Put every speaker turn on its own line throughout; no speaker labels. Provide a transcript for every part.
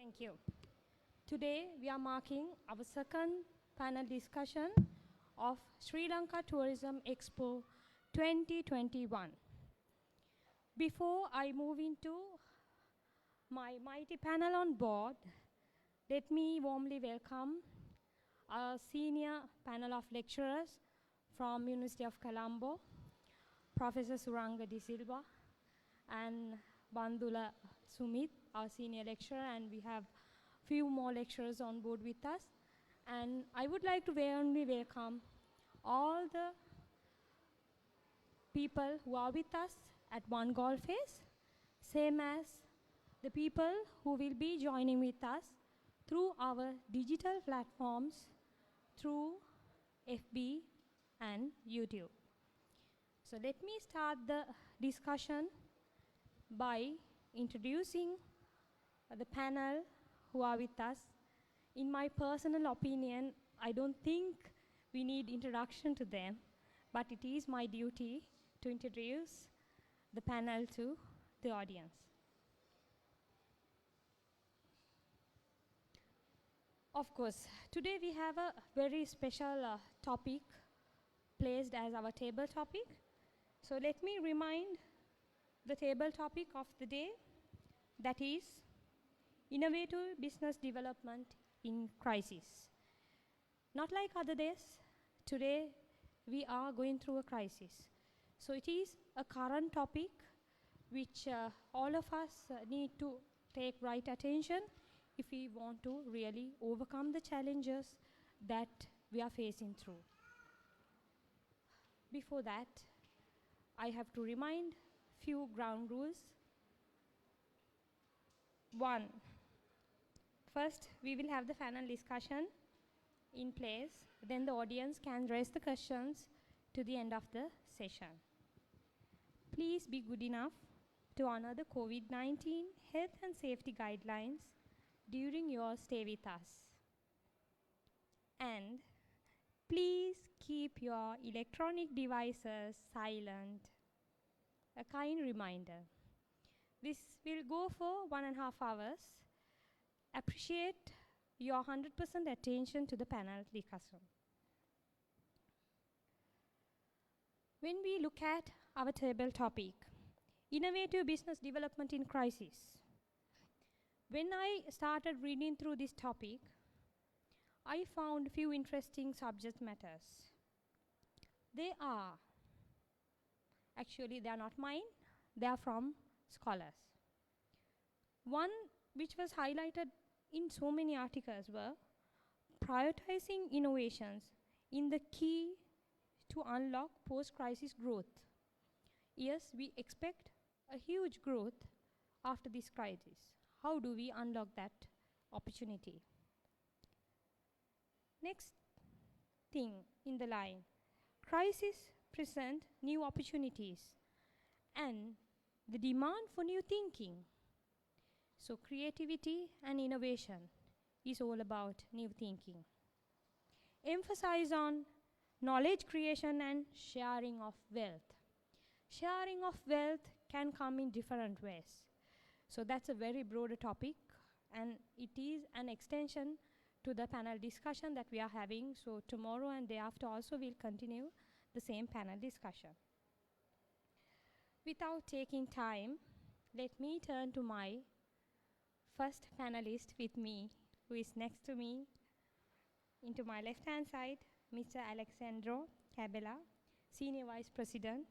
Thank you. Today we are marking our second panel discussion of Sri Lanka Tourism Expo 2021. Before I move into my mighty panel on board, let me warmly welcome our senior panel of lecturers from University of Colombo, Professor Suranga De Silva and Bandula Sumit, our senior lecturer, and we have few more lecturers on board with us. And I would like to warmly welcome all the people who are with us at One Goal Face, same as the people who will be joining with us through our digital platforms, through FB and YouTube. So let me start the discussion by introducing the panel who are with us. In my personal opinion, I don't think we need introduction to them, but it is my duty to introduce the panel to the audience. Of course, today we have a very special topic placed as our table topic. So let me remind the table topic of the day, that is innovative business development in crisis. Not like other days, today we are going through a crisis. So it is a current topic which all of us need to take right attention if we want to really overcome the challenges that we are facing through. Before that, I have to remind few ground rules. One, first we will have the panel discussion in place, then the audience can raise the questions to the end of the session. Please be good enough to honor the COVID-19 health and safety guidelines during your stay with us. And please keep your electronic devices silent. A kind reminder. This will go for 1.5 hours. Appreciate your 100% attention to the panel discussion. When we look at our table topic, innovative business development in crisis, when I started reading through this topic, I found few interesting subject matters. Actually, they are not mine, they are from scholars. One which was highlighted in so many articles were prioritizing innovations in the key to unlock post-crisis growth. Yes, we expect a huge growth after this crisis. How do we unlock that opportunity? Next thing in the line, crisis present new opportunities and the demand for new thinking. So creativity and innovation is all about new thinking. Emphasize on knowledge creation and sharing of wealth. Sharing of wealth can come in different ways. So that's a very broader topic, and it is an extension to the panel discussion that we are having. So tomorrow and day after also we'll continue the same panel discussion. Without taking time, let me turn to my first panelist with me, who is next to me. Into my left-hand side, Mr. Alexandro Cabela, Senior Vice President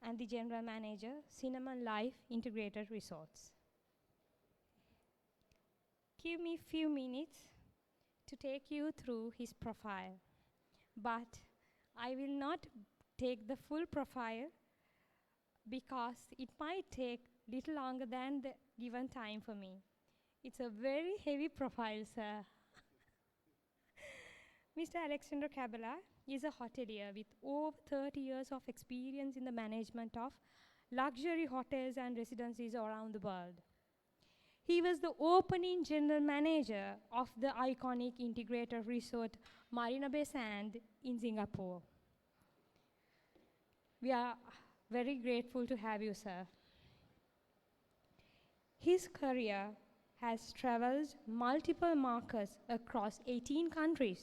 and the General Manager, Cinnamon Life Integrated Resorts. Give me a few minutes to take you through his profile, but I will not take the full profile because it might take little longer than the given time for me. It's a very heavy profile, sir. Mr. Alexandro Cabela is a hotelier with over 30 years of experience in the management of luxury hotels and residences around the world. He was the opening general manager of the iconic integrated resort Marina Bay Sands in Singapore. We are very grateful to have you, sir. His career has traversed multiple markers across 18 countries.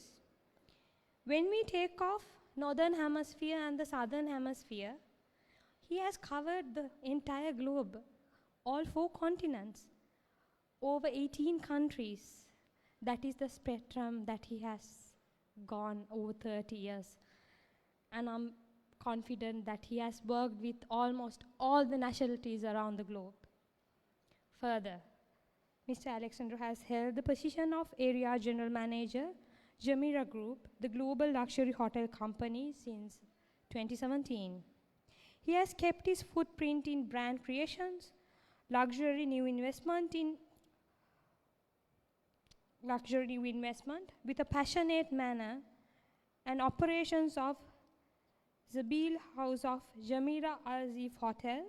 When we take off Northern Hemisphere and the Southern Hemisphere, he has covered the entire globe, all 4 continents, over 18 countries. That is the spectrum that he has gone over 30 years. And I'm confident that he has worked with almost all the nationalities around the globe. Further, Mr. Alexander has held the position of Area General Manager, Jumeirah Group, the global luxury hotel company, since 2017. He has kept his footprint in brand creations, luxury new investment with a passionate manner, and operations of Zabil House of Jumeirah Al-Zif Hotel,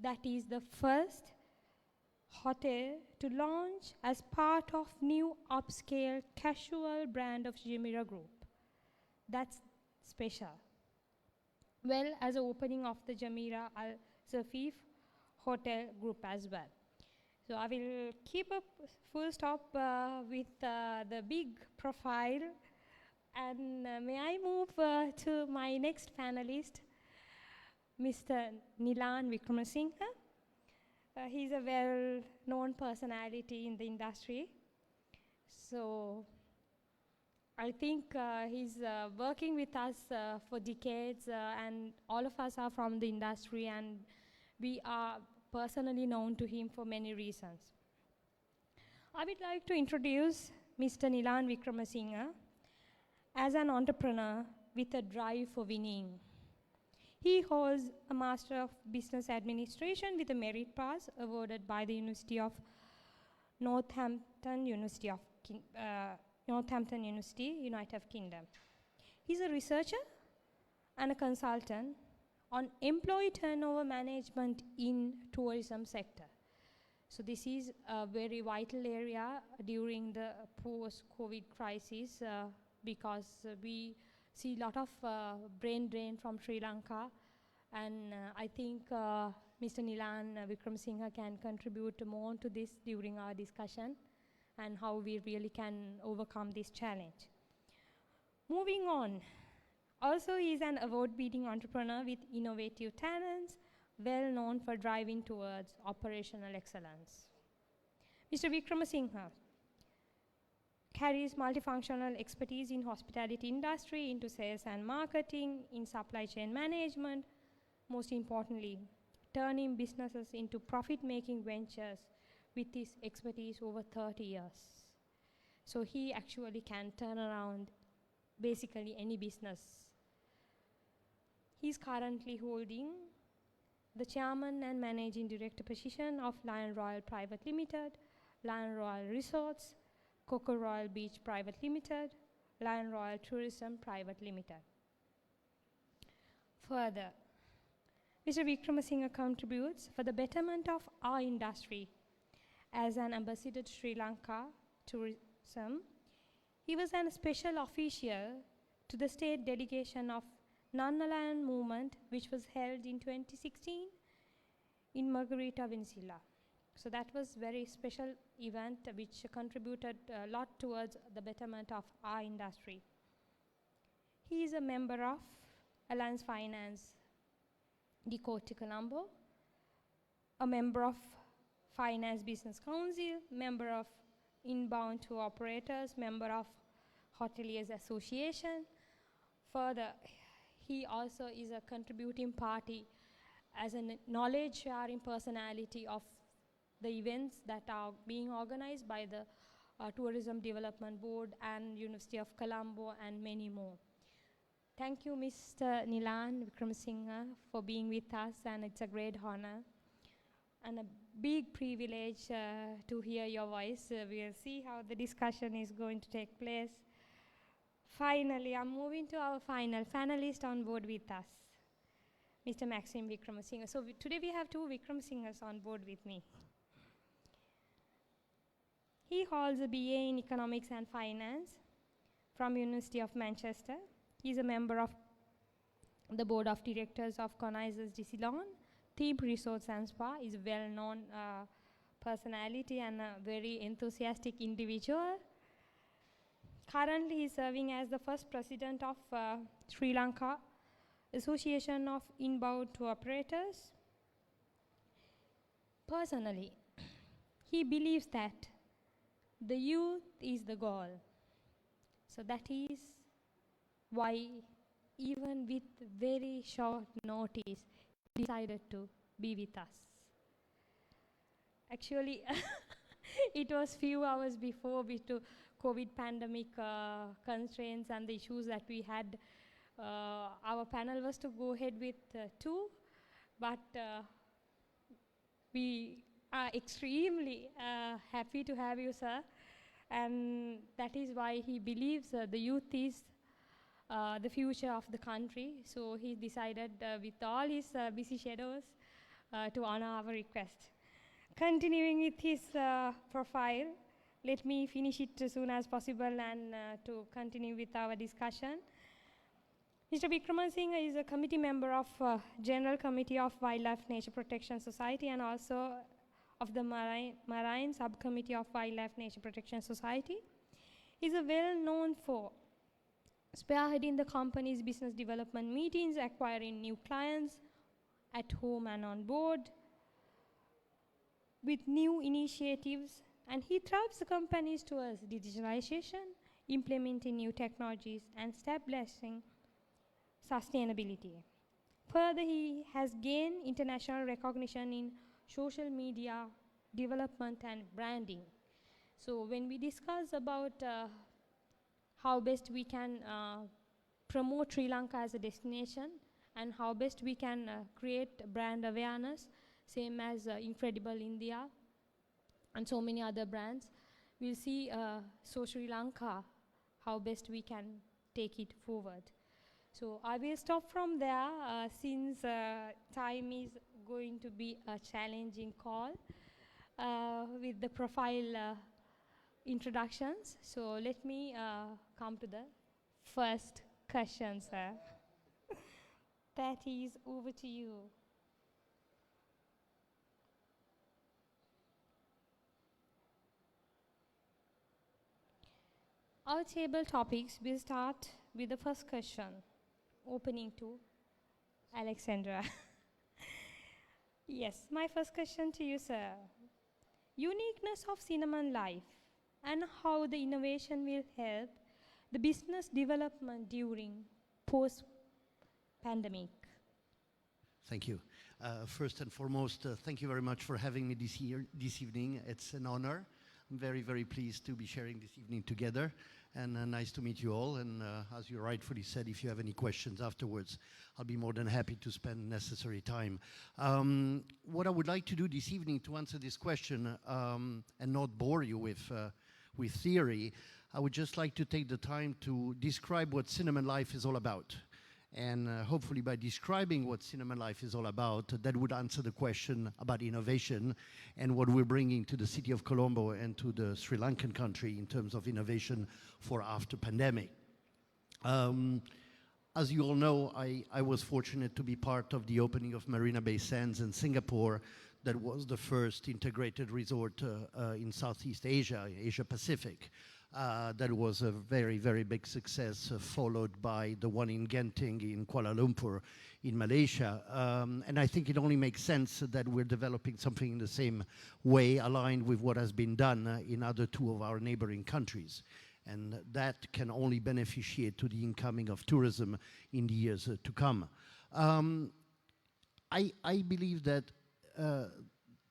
that is the first hotel to launch as part of new upscale casual brand of Jumeirah Group. That's special. Well, as an opening of the Jumeirah Al-Zafif Hotel Group as well. So I will keep a full stop with the big profile, and may I move to my next panelist, Mr. Nilan Vikramazinga. He's a well-known personality in the industry. So I think he's working with us for decades, and all of us are from the industry, and we are personally known to him for many reasons. I would like to introduce Mr. Nilan Vikramazinga as an entrepreneur with a drive for winning. He holds a Master of Business Administration with a merit pass awarded by the University of Northampton University, United Kingdom. He's a researcher and a consultant on employee turnover management in tourism sector. So this is a very vital area during the post-COVID crisis because we see a lot of brain drain from Sri Lanka, and I think Mr. Nilan Vikramazinga can contribute more to this during our discussion and how we really can overcome this challenge. Moving on, also he is an award-winning entrepreneur with innovative talents, well known for driving towards operational excellence. Mr. Vikramazinga carries multifunctional expertise in hospitality industry, into sales and marketing, in supply chain management, most importantly, turning businesses into profit-making ventures with his expertise over 30 years. So he actually can turn around basically any business. He's currently holding the chairman and managing director position of Lion Royal Private Limited, Lion Royal Resorts, Coco Royal Beach Private Limited, Lion Royal Tourism Private Limited. Further, Mr. Vikramazinga contributes for the betterment of our industry as an ambassador to Sri Lanka Tourism. He was a special official to the state delegation of Non-Aligned Movement, which was held in 2016 in Margarita Peninsula. So that was a very special event which contributed a lot towards the betterment of our industry. He is a member of Alliance Finance the Court to Colombo, a member of Finance Business Council, member of Inbound Tour Operators, member of Hoteliers Association. Further, he also is a contributing party as a knowledge sharing personality of the events that are being organized by the Tourism Development Board and University of Colombo and many more. Thank you, Mr. Nilan Vikramazinga, for being with us, and it's a great honor and a big privilege to hear your voice. We'll see how the discussion is going to take place. Finally, I'm moving to our final panelist on board with us, Mr. Maxim Vikramazinga. So today we have 2 Vikramazingas on board with me. He holds a BA in Economics and Finance from University of Manchester. He's a member of the board of directors of Conizers Decilon, Theme Resorts and Spa. Is a well-known personality and a very enthusiastic individual. Currently, he is serving as the first president of Sri Lanka Association of Inbound Tour Operators. Personally, he believes that the youth is the goal. So that is why, even with very short notice, he decided to be with us. Actually, it was few hours before COVID pandemic constraints and the issues that we had. Our panel was to go ahead with 2, but we are extremely happy to have you, sir. And that is why he believes the youth is the future of the country. So he decided with all his busy schedules to honor our request. Continuing with his profile, let me finish it as soon as possible and to continue with our discussion. Mr. Vikramazinga is a committee member of General Committee of Wildlife Nature Protection Society and also of the Marine Subcommittee of Wildlife Nature Protection Society. He is well known for spearheading the company's business development meetings, acquiring new clients at home and on board with new initiatives, and he drives the companies towards digitalization, implementing new technologies, and establishing sustainability. Further, he has gained international recognition in social media development and branding. So when we discuss about how best we can promote Sri Lanka as a destination and how best we can create brand awareness, same as Incredible India and so many other brands, we'll see so Sri Lanka, how best we can take it forward. So I will stop from there since time is going to be a challenging call with the profile introductions. So let me come to the first question, sir. That is over to you. Our table topics will start with the first question, opening to Alexandra. Yes, my first question to you, sir. Uniqueness of cinnamon life and how the innovation will help the business development during post-pandemic.
Thank you. First and foremost, thank you very much for having me this evening. It's an honor. I'm very, very pleased to be sharing this evening together, and nice to meet you all. And as you rightfully said, if you have any questions afterwards, I'll be more than happy to spend necessary time. What I would like to do this evening to answer this question and not bore you with theory, I would just like to take the time to describe what Cinnamon Life is all about. And hopefully by describing what Cinnamon Life is all about, that would answer the question about innovation and what we're bringing to the city of Colombo and to the Sri Lankan country in terms of innovation for after pandemic. As you all know, I was fortunate to be part of the opening of Marina Bay Sands in Singapore. That was the first integrated resort in Southeast Asia, Asia Pacific. That was a very, very big success, followed by the one in Genting in Kuala Lumpur in Malaysia. And I think it only makes sense that we're developing something in the same way, aligned with what has been done in other 2 of our neighboring countries. And that can only beneficiate to the incoming of tourism in the years to come. I believe that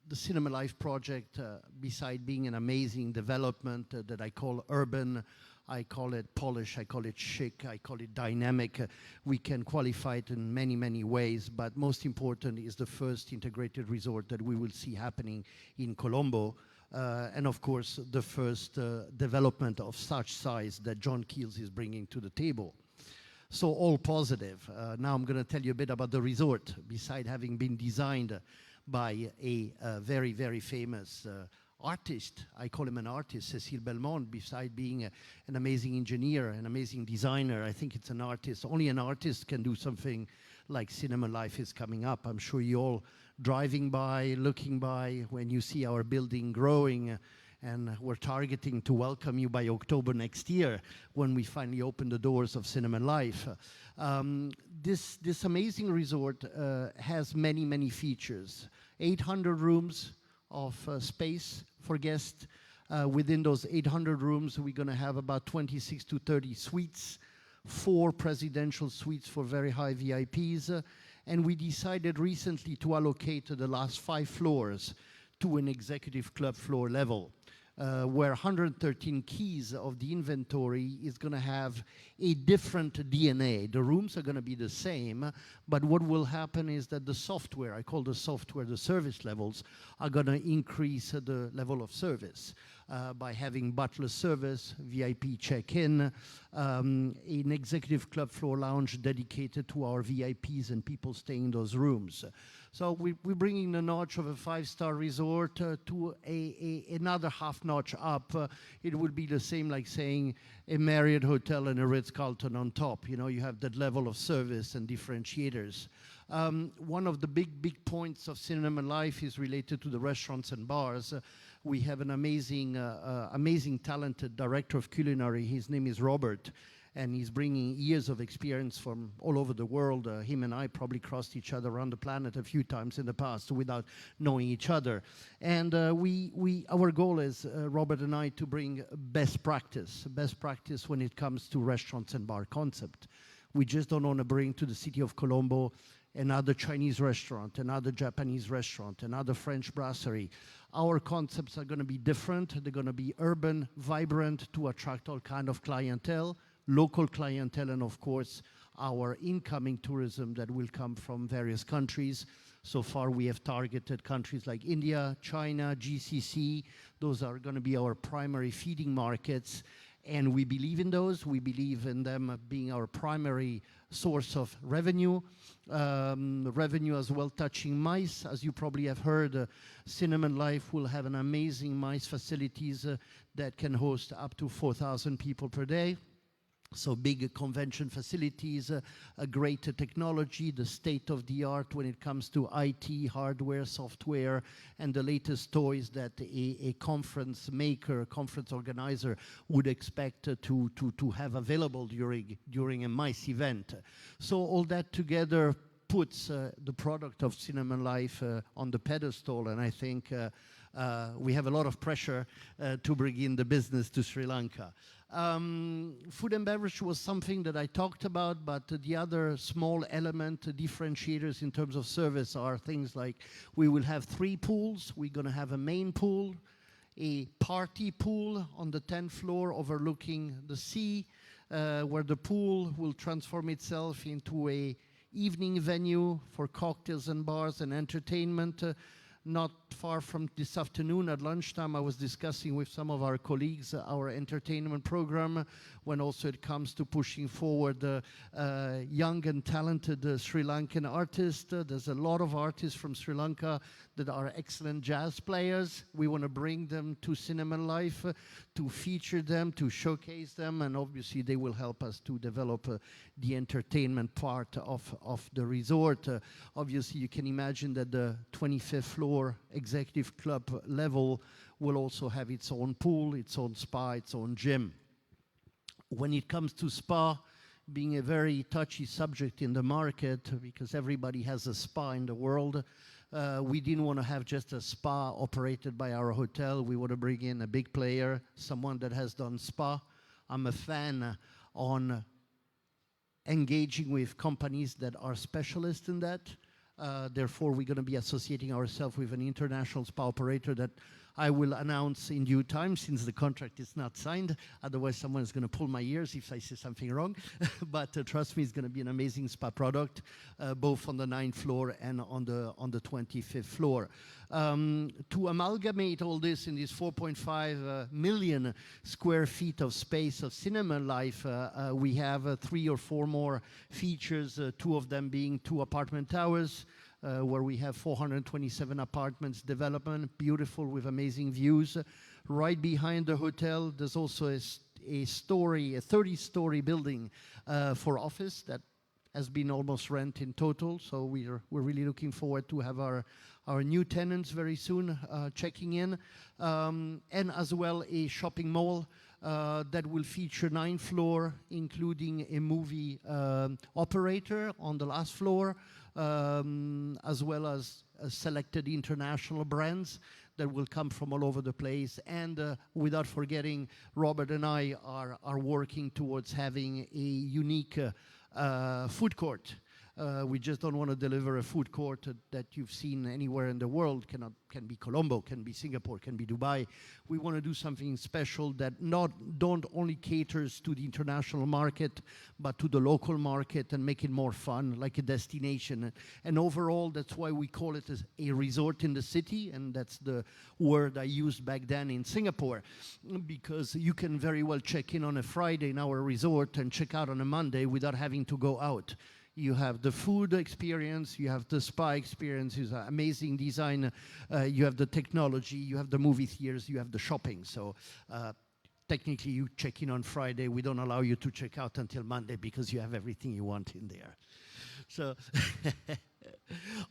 the Cinema Life project, beside being an amazing development that I call urban, I call it polish, I call it chic, I call it dynamic. We can qualify it in many, many ways, but most important is the first integrated resort that we will see happening in Colombo. And of course, the first development of such size that John Keels is bringing to the table. So all positive. Now I'm going to tell you a bit about the resort. Beside having been designed by a very, very famous artist, I call him an artist, Cécile Belmont, beside being an amazing engineer, an amazing designer, I think it's an artist. Only an artist can do something like Cinema Life is coming up. I'm sure you all driving by, looking by, when you see our building growing, and we're targeting to welcome you by October next year when we finally open the doors of Cinema Life. This amazing resort has many, many features. 800 rooms of space for guests. Within those 800 rooms, we're going to have about 26 to 30 suites, 4 presidential suites for very high VIPs. And we decided recently to allocate the last 5 floors to an executive club floor level, where 113 keys of the inventory is going to have a different DNA. The rooms are going to be the same, but what will happen is that the software, I call the software the service levels, are going to increase the level of service by having butler service, VIP check-in, an executive club floor lounge dedicated to our VIPs and people staying in those rooms. So we're bringing the notch of a 5-star resort to another half notch up. It would be the same like saying a Marriott hotel and a Ritz-Carlton on top. You know, you have that level of service and differentiators. One of the big points of Cinema Life is related to the restaurants and bars. We have an amazing talented director of culinary. His name is Robert. And he's bringing years of experience from all over the world. Him and I probably crossed each other around the planet a few times in the past without knowing each other. And our goal is, Robert and I, to bring best practice when it comes to restaurants and bar concept. We just don't want to bring to the city of Colombo another Chinese restaurant, another Japanese restaurant, another French brasserie. Our concepts are going to be different. They're going to be urban, vibrant, to attract all kind of clientele, local clientele, and of course our incoming tourism that will come from various countries. So far we have targeted countries like India, China, GCC. Those are going to be our primary feeding markets, and we believe in those. We believe in them being our primary source of revenue. Revenue as well touching MICE. As you probably have heard, Cinema Life will have an amazing MICE facilities that can host up to 4,000 people per day. So big convention facilities, a great technology, the state-of-the-art when it comes to IT, hardware, software, and the latest toys that a conference maker, a conference organizer would expect to have available during a MICE event. So all that together puts the product of Cinema Life on the pedestal, and I think we have a lot of pressure to bring in the business to Sri Lanka. Food and beverage was something that I talked about, but the other small element, differentiators in terms of service are things like we will have 3 pools. We're going to have a main pool, a party pool on the 10th floor overlooking the sea, where the pool will transform itself into a evening venue for cocktails and bars and entertainment. Not far from this afternoon at lunchtime, I was discussing with some of our colleagues our entertainment program when also it comes to pushing forward young and talented Sri Lankan artists. There's a lot of artists from Sri Lanka that are excellent jazz players. We want to bring them to Cinema Life, to feature them, to showcase them, and obviously they will help us to develop the entertainment part of the resort. Obviously you can imagine that the 25th floor executive club level will also have its own pool, its own spa, its own gym. When it comes to spa, being a very touchy subject in the market because everybody has a spa in the world, we didn't want to have just a spa operated by our hotel. We want to bring in a big player, someone that has done spa. I'm a fan on engaging with companies that are specialists in that. Therefore, we're going to be associating ourselves with an international spa operator that I will announce in due time, since the contract is not signed. Otherwise, someone is going to pull my ears if I say something wrong. But trust me, it's going to be an amazing spa product, both on the 9th floor and on the 25th floor. To amalgamate all this in this 4.5 million square feet of space of Cinema Life, we have 3 or 4 more features, 2 of them being 2 apartment towers, where we have 427 apartments development, beautiful with amazing views. Right behind the hotel, there's also a 30-story building for office that has been almost rent in total. So we're really looking forward to have our new tenants very soon checking in. And as well a shopping mall that will feature 9 floors, including a movie operator on the last floor, as well as selected international brands that will come from all over the place. And without forgetting, Robert and I are working towards having a unique food court. We just don't want to deliver a food court that you've seen anywhere in the world. Can be Colombo, can be Singapore, can be Dubai. We want to do something special that don't only caters to the international market, but to the local market and make it more fun, like a destination. And overall, that's why we call it a resort in the city, and that's the word I used back then in Singapore, because you can very well check in on a Friday in our resort and check out on a Monday without having to go out. You have the food experience, you have the spa experience, you have amazing design, you have the technology, you have the movie theaters, you have the shopping. So technically you check in on Friday, we don't allow you to check out until Monday because you have everything you want in there. So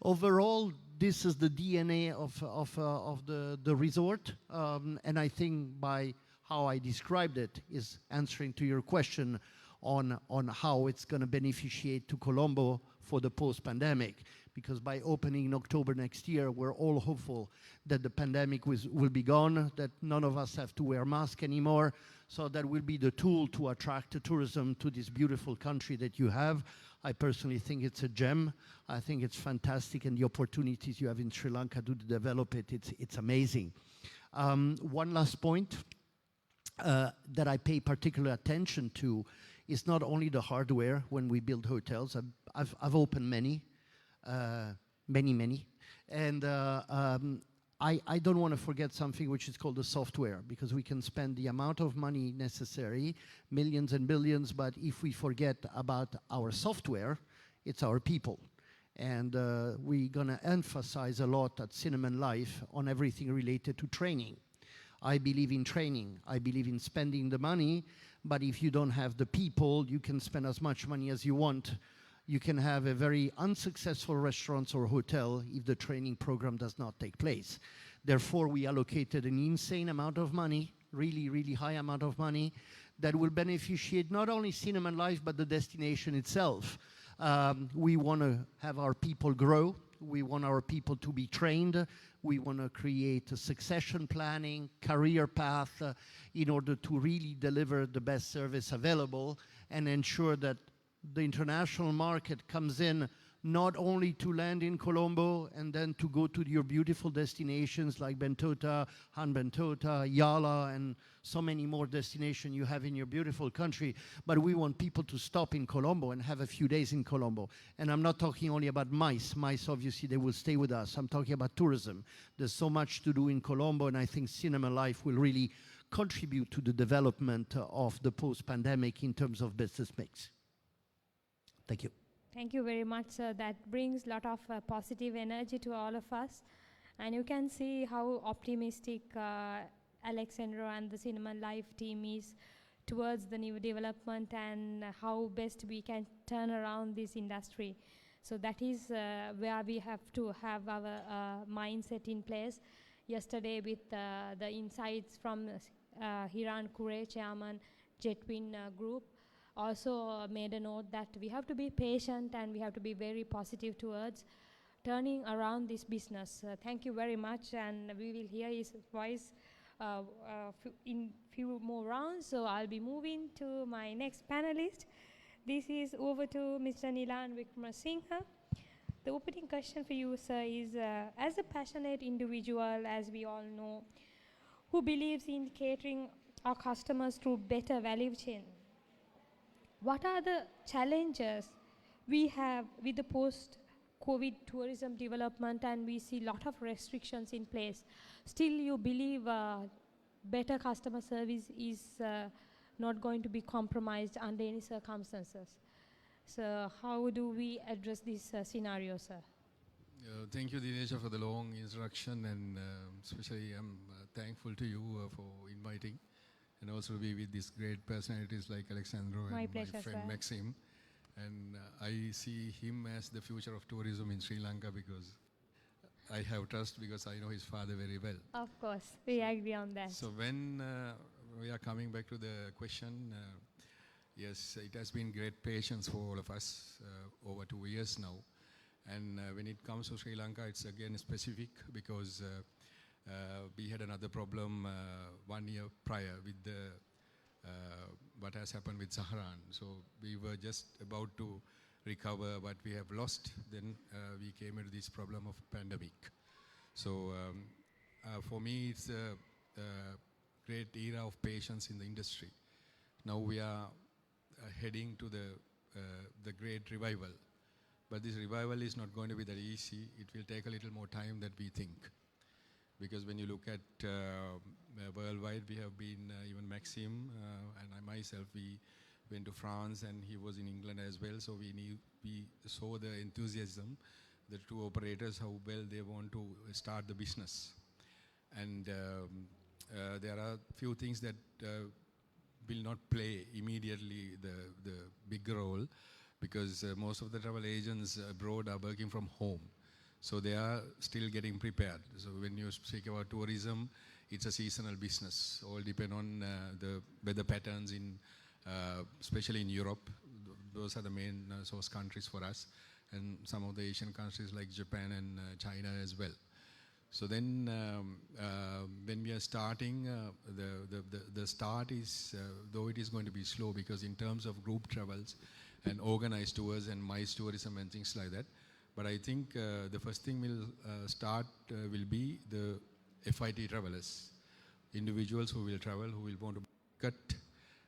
overall, this is the DNA of the resort. And I think by how I described it is answering to your question on how it's going to beneficiate to Colombo for the post-pandemic. Because by opening in October next year, we're all hopeful that the pandemic will be gone, that none of us have to wear masks anymore. So that will be the tool to attract tourism to this beautiful country that you have. I personally think it's a gem. I think it's fantastic, and the opportunities you have in Sri Lanka to develop it, it's amazing. One last point that I pay particular attention to is not only the hardware when we build hotels. I've opened many, and I don't want to forget something which is called the software, because we can spend the amount of money necessary, millions and billions, but if we forget about our software, it's our people. And we're going to emphasize a lot at Cinnamon Life on everything related to training. I believe in training. I believe in spending the money, but if you don't have the people, you can spend as much money as you want. You can have a very unsuccessful restaurant or hotel if the training program does not take place. Therefore, we allocated an insane amount of money, really, really high amount of money, that will beneficiate not only Cinnamon Life, but the destination itself. We want to have our people grow. We want our people to be trained. We want to create a succession planning, career path, in order to really deliver the best service available and ensure that the international market comes in not only to land in Colombo and then to go to your beautiful destinations like Bentota, Han Bentota, Yala, and so many more destinations you have in your beautiful country, but we want people to stop in Colombo and have a few days in Colombo. And I'm not talking only about MICE. MICE, obviously, they will stay with us. I'm talking about tourism. There's so much to do in Colombo, and I think Cinnamon Life will really contribute to the development of the post-pandemic in terms of business mix. Thank you.
Thank you very much, sir. That brings a lot of positive energy to all of us. And you can see how optimistic Alexandro and the Cinnamon Life team is towards the new development and how best we can turn around this industry. So that is where we have to have our mindset in place. Yesterday with the insights from Hiran Kure, Chairman, Jetwin Group, also made a note that we have to be patient and we have to be very positive towards turning around this business. Thank you very much, and we will hear his voice in few more rounds. So I'll be moving to my next panelist. This is over to Mr. Nilan Vikramazinga. The opening question for you, sir, is as a passionate individual, as we all know, who believes in catering our customers through better value chain, what are the challenges we have with the post-COVID tourism development, and we see a lot of restrictions in place? Still, you believe better customer service is not going to be compromised under any circumstances. So how do we address this scenario, sir?
Thank you, Dinesha, for the long introduction, and especially I'm thankful to you for inviting, and also to be with these great personalities like Alexandro and my friend Maxim. And I see him as the future of tourism in Sri Lanka because I have trust because I know his father very well.
Of course, we agree on that.
So when we are coming back to the question, yes, it has been great patience for all of us over 2 years now. And when it comes to Sri Lanka, it's again specific because we had another problem 1 year prior with the what has happened with Saharan. So we were just about to recover what we have lost. Then we came into this problem of pandemic. So for me, it's a great era of patience in the industry. Now we are heading to the great revival. But this revival is not going to be that easy. It will take a little more time than we think. Because when you look at worldwide, we have been, even Maxim and I myself, we went to France and he was in England as well. So we saw the enthusiasm, the two operators, how well they want to start the business. And there are few things that will not play immediately the big role because most of the travel agents abroad are working from home. So they are still getting prepared. So when you speak about tourism, it's a seasonal business. All depend on the weather patterns in, especially in Europe. Those are the main source countries for us, and some of the Asian countries like Japan and China as well. So then, when we are starting, the start is, though it is going to be slow because in terms of group travels and organized tours and MICE tourism and things like that. But I think the first thing will start will be the FIT travelers, individuals who will travel, who will want to cut,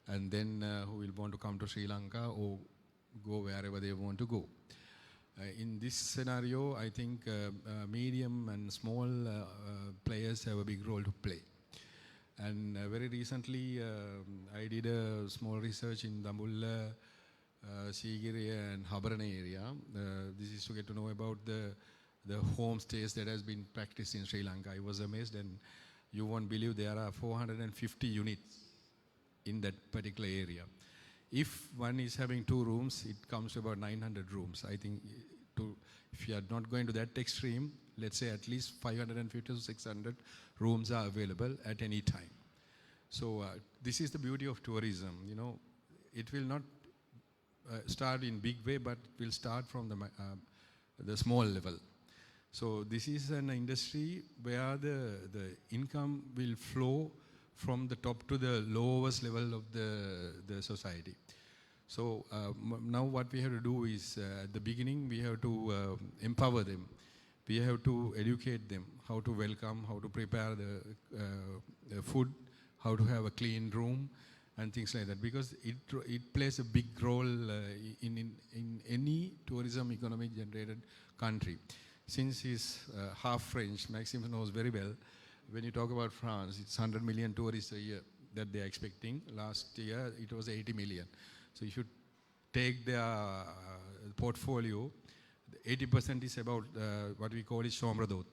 and then who will want to come to Sri Lanka or go wherever they want to go. In this scenario, I think medium and small players have a big role to play. And very recently, I did a small research in Dambulla, Sigiri and Habarana area. This is to get to know about the homestays that has been practiced in Sri Lanka. I was amazed, and you won't believe there are 450 units in that particular area. If one is having 2 rooms, it comes to about 900 rooms. I think if you are not going to that extreme, let's say at least 550 to 600 rooms are available at any time. So this is the beauty of tourism. You know, it will not start in big way, but will start from the small level. So this is an industry where the income will flow from the top to the lowest level of the society. So now what we have to do is, at the beginning, we have to empower them. We have to educate them, how to welcome, how to prepare the food, how to have a clean room, and things like that, because it plays a big role in any tourism economic generated country. Since he's half French, Maxim knows very well, when you talk about France, it's 100 million tourists a year that they're expecting. Last year, it was 80 million. So if you take their portfolio, 80% is about what we call chambre d'hôte,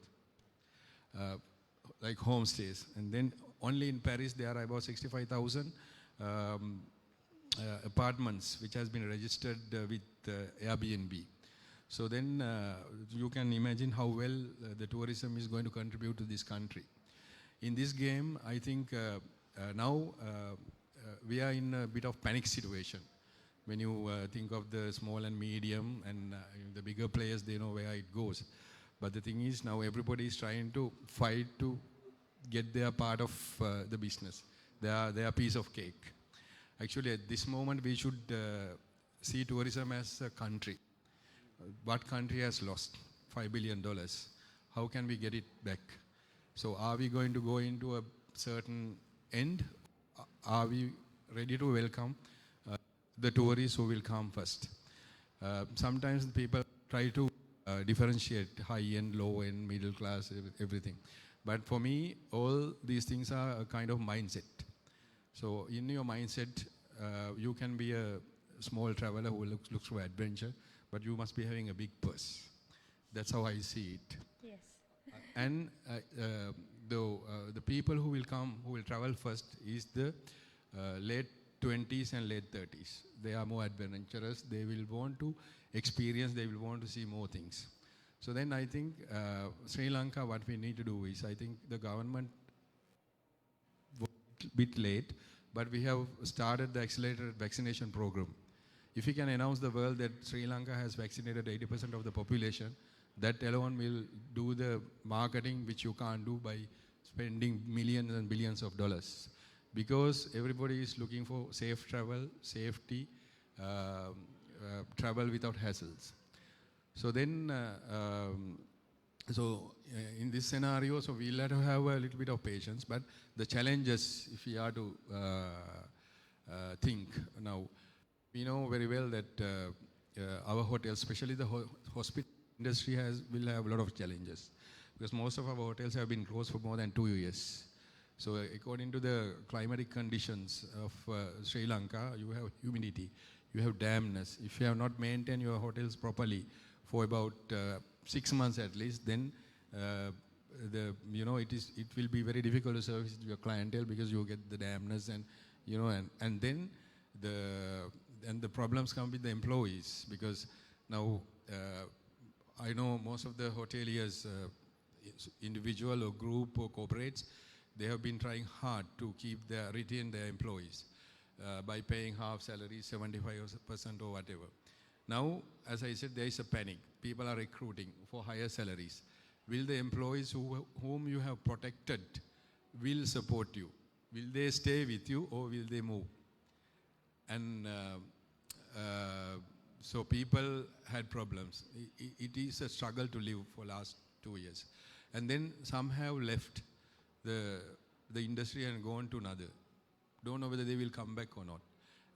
like homestays. And then only in Paris, there are about 65,000 apartments which has been registered with Airbnb. So then you can imagine how well the tourism is going to contribute to this country. In this game, I think now we are in a bit of panic situation. When you think of the small and medium and the bigger players, they know where it goes. But the thing is, now everybody is trying to fight to get their part of the business, their piece of cake. Actually, at this moment, we should see tourism as a country. What country has lost $5 billion? How can we get it back? So are we going to go into a certain end? Are we ready to welcome the tourists who will come first? Sometimes people try to differentiate high-end, low-end, middle class, everything. But for me, all these things are a kind of mindset. So in your mindset, you can be a small traveler who looks for adventure, but you must be having a big purse. That's how I see it.
Yes.
And the people who will come, who will travel first, is the late 20s and late 30s. They are more adventurous. They will want to experience, they will want to see more things. So then I think Sri Lanka, what we need to do is, I think the government was a bit late, but we have started the accelerated vaccination program. If we can announce the world that Sri Lanka has vaccinated 80% of the population, that alone will do the marketing which you can't do by spending millions and billions of dollars. Because everybody is looking for safe travel, safety, travel without hassles. So then, in this scenario, so we'll have to have a little bit of patience, but the challenges, if we are to think now, we know very well that our hotels, especially the hospital industry will have a lot of challenges, because most of our hotels have been closed for more than 2 years. So according to the climatic conditions of Sri Lanka, you have humidity, you have dampness. If you have not maintained your hotels properly for about 6 months at least, then it will be very difficult to service your clientele, because you get the dampness and then the problems come with the employees, because now I know most of the hoteliers, individual or group or corporates, they have been trying hard to retain their employees by paying half salary, 75% or whatever. Now, as I said, there is a panic. People are recruiting for higher salaries. Will the employees whom you have protected will support you? Will they stay with you, or will they move? And so people had problems. It is a struggle to live for last 2 years. And then some have left the industry and gone to another. Don't know whether they will come back or not.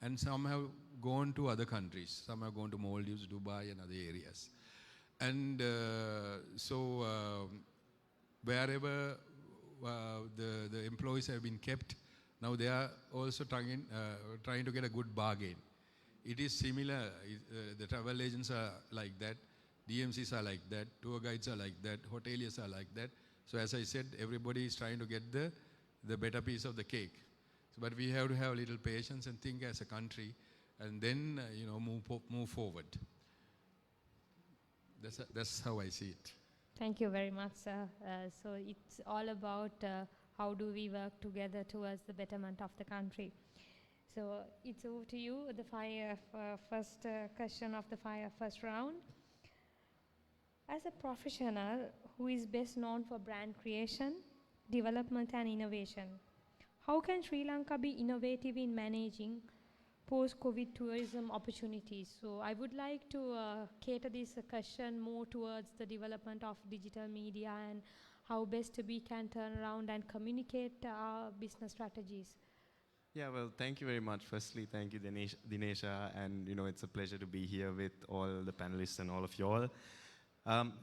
And some have gone to other countries. Some have gone to Maldives, Dubai, and other areas. And wherever the employees have been kept, now they are also trying to get a good bargain. It is similar. The travel agents are like that. DMCs are like that. Tour guides are like that. Hoteliers are like that. So as I said, everybody is trying to get the better piece of the cake. So, but we have to have a little patience and think as a country, and then move forward. That's how I see it.
Thank you very much, sir. So it's all about how do we work together towards the betterment of the country. So it's over to you, the first question of the first round. As a professional who is best known for brand creation, development and innovation, how can Sri Lanka be innovative in managing post-COVID tourism opportunities? So I would like to cater this question more towards the development of digital media and how best we can turn around and communicate our business strategies.
Yeah, well, thank you very much. Firstly, thank you, Dinesha, and it's a pleasure to be here with all the panelists and all of you all.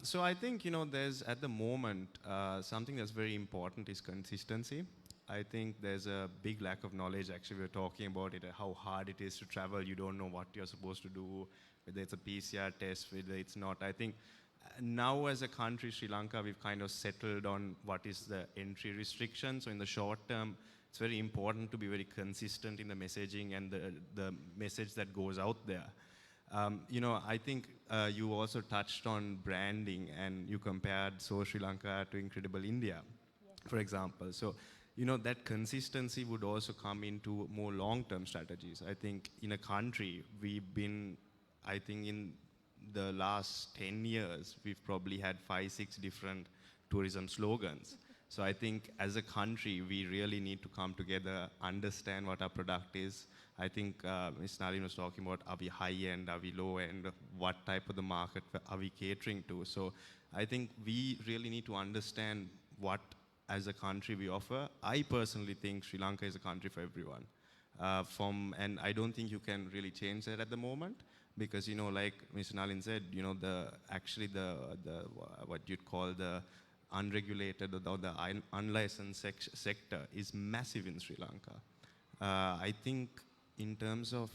So I think, there's at the moment, something that's very important is consistency. I think there's a big lack of knowledge. Actually, we're talking about it, how hard it is to travel. You don't know what you're supposed to do, whether it's a PCR test, whether it's not. I think now as a country, Sri Lanka, we've kind of settled on what is the entry restriction. So in the short term, it's very important to be very consistent in the messaging and the message that goes out there. I think you also touched on branding, and you compared Sri Lanka to Incredible India, yes, for example. So, that consistency would also come into more long-term strategies. I think in a country, we've been, I think in the last 10 years, we've probably had 5-6 different tourism slogans. So I think as a country, we really need to come together, understand what our product is. I think Ms. Nalin was talking about, are we high-end, are we low-end, what type of the market are we catering to? So I think we really need to understand what, as a country, we offer. I personally think Sri Lanka is a country for everyone. And I don't think you can really change that at the moment, because, like Mr. Nalin said, what you'd call the unregulated or the unlicensed sector is massive in Sri Lanka. I think in terms of,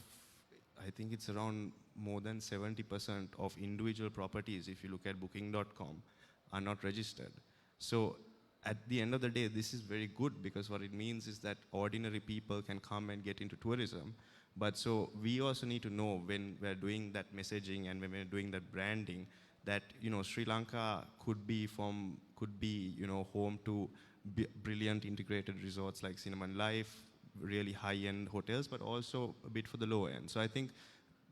I think it's around more than 70% of individual properties, if you look at booking.com, are not registered. So at the end of the day, this is very good because what it means is that ordinary people can come and get into tourism. But so we also need to know when we're doing that messaging and when we're doing that branding that, you know, Sri Lanka could be you know, home to brilliant integrated resorts like Cinnamon Life, really high-end hotels, but also a bit for the low end. So I think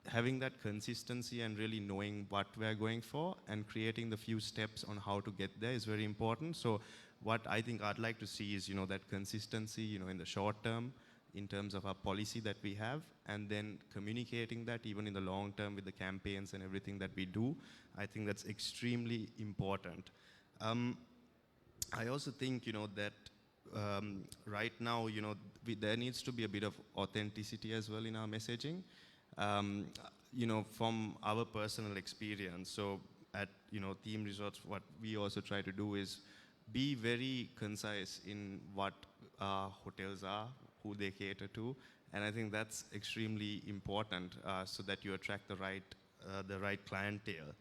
having that consistency and really knowing what we're going for and creating the few steps on how to get there is very important. So what I think I'd like to see is, you know, that consistency, you know, in the short term, in terms of our policy that we have, and then communicating that even in the long term with the campaigns and everything that we do. I think that's extremely important. I also think, you know, that right now, you know, there needs to be a bit of authenticity as well in our messaging. You know, from our personal experience, so at, you know, theme resorts, what we also try to do is be very concise in what hotels are, who they cater to, and I think that's extremely important so that you attract the right clientele.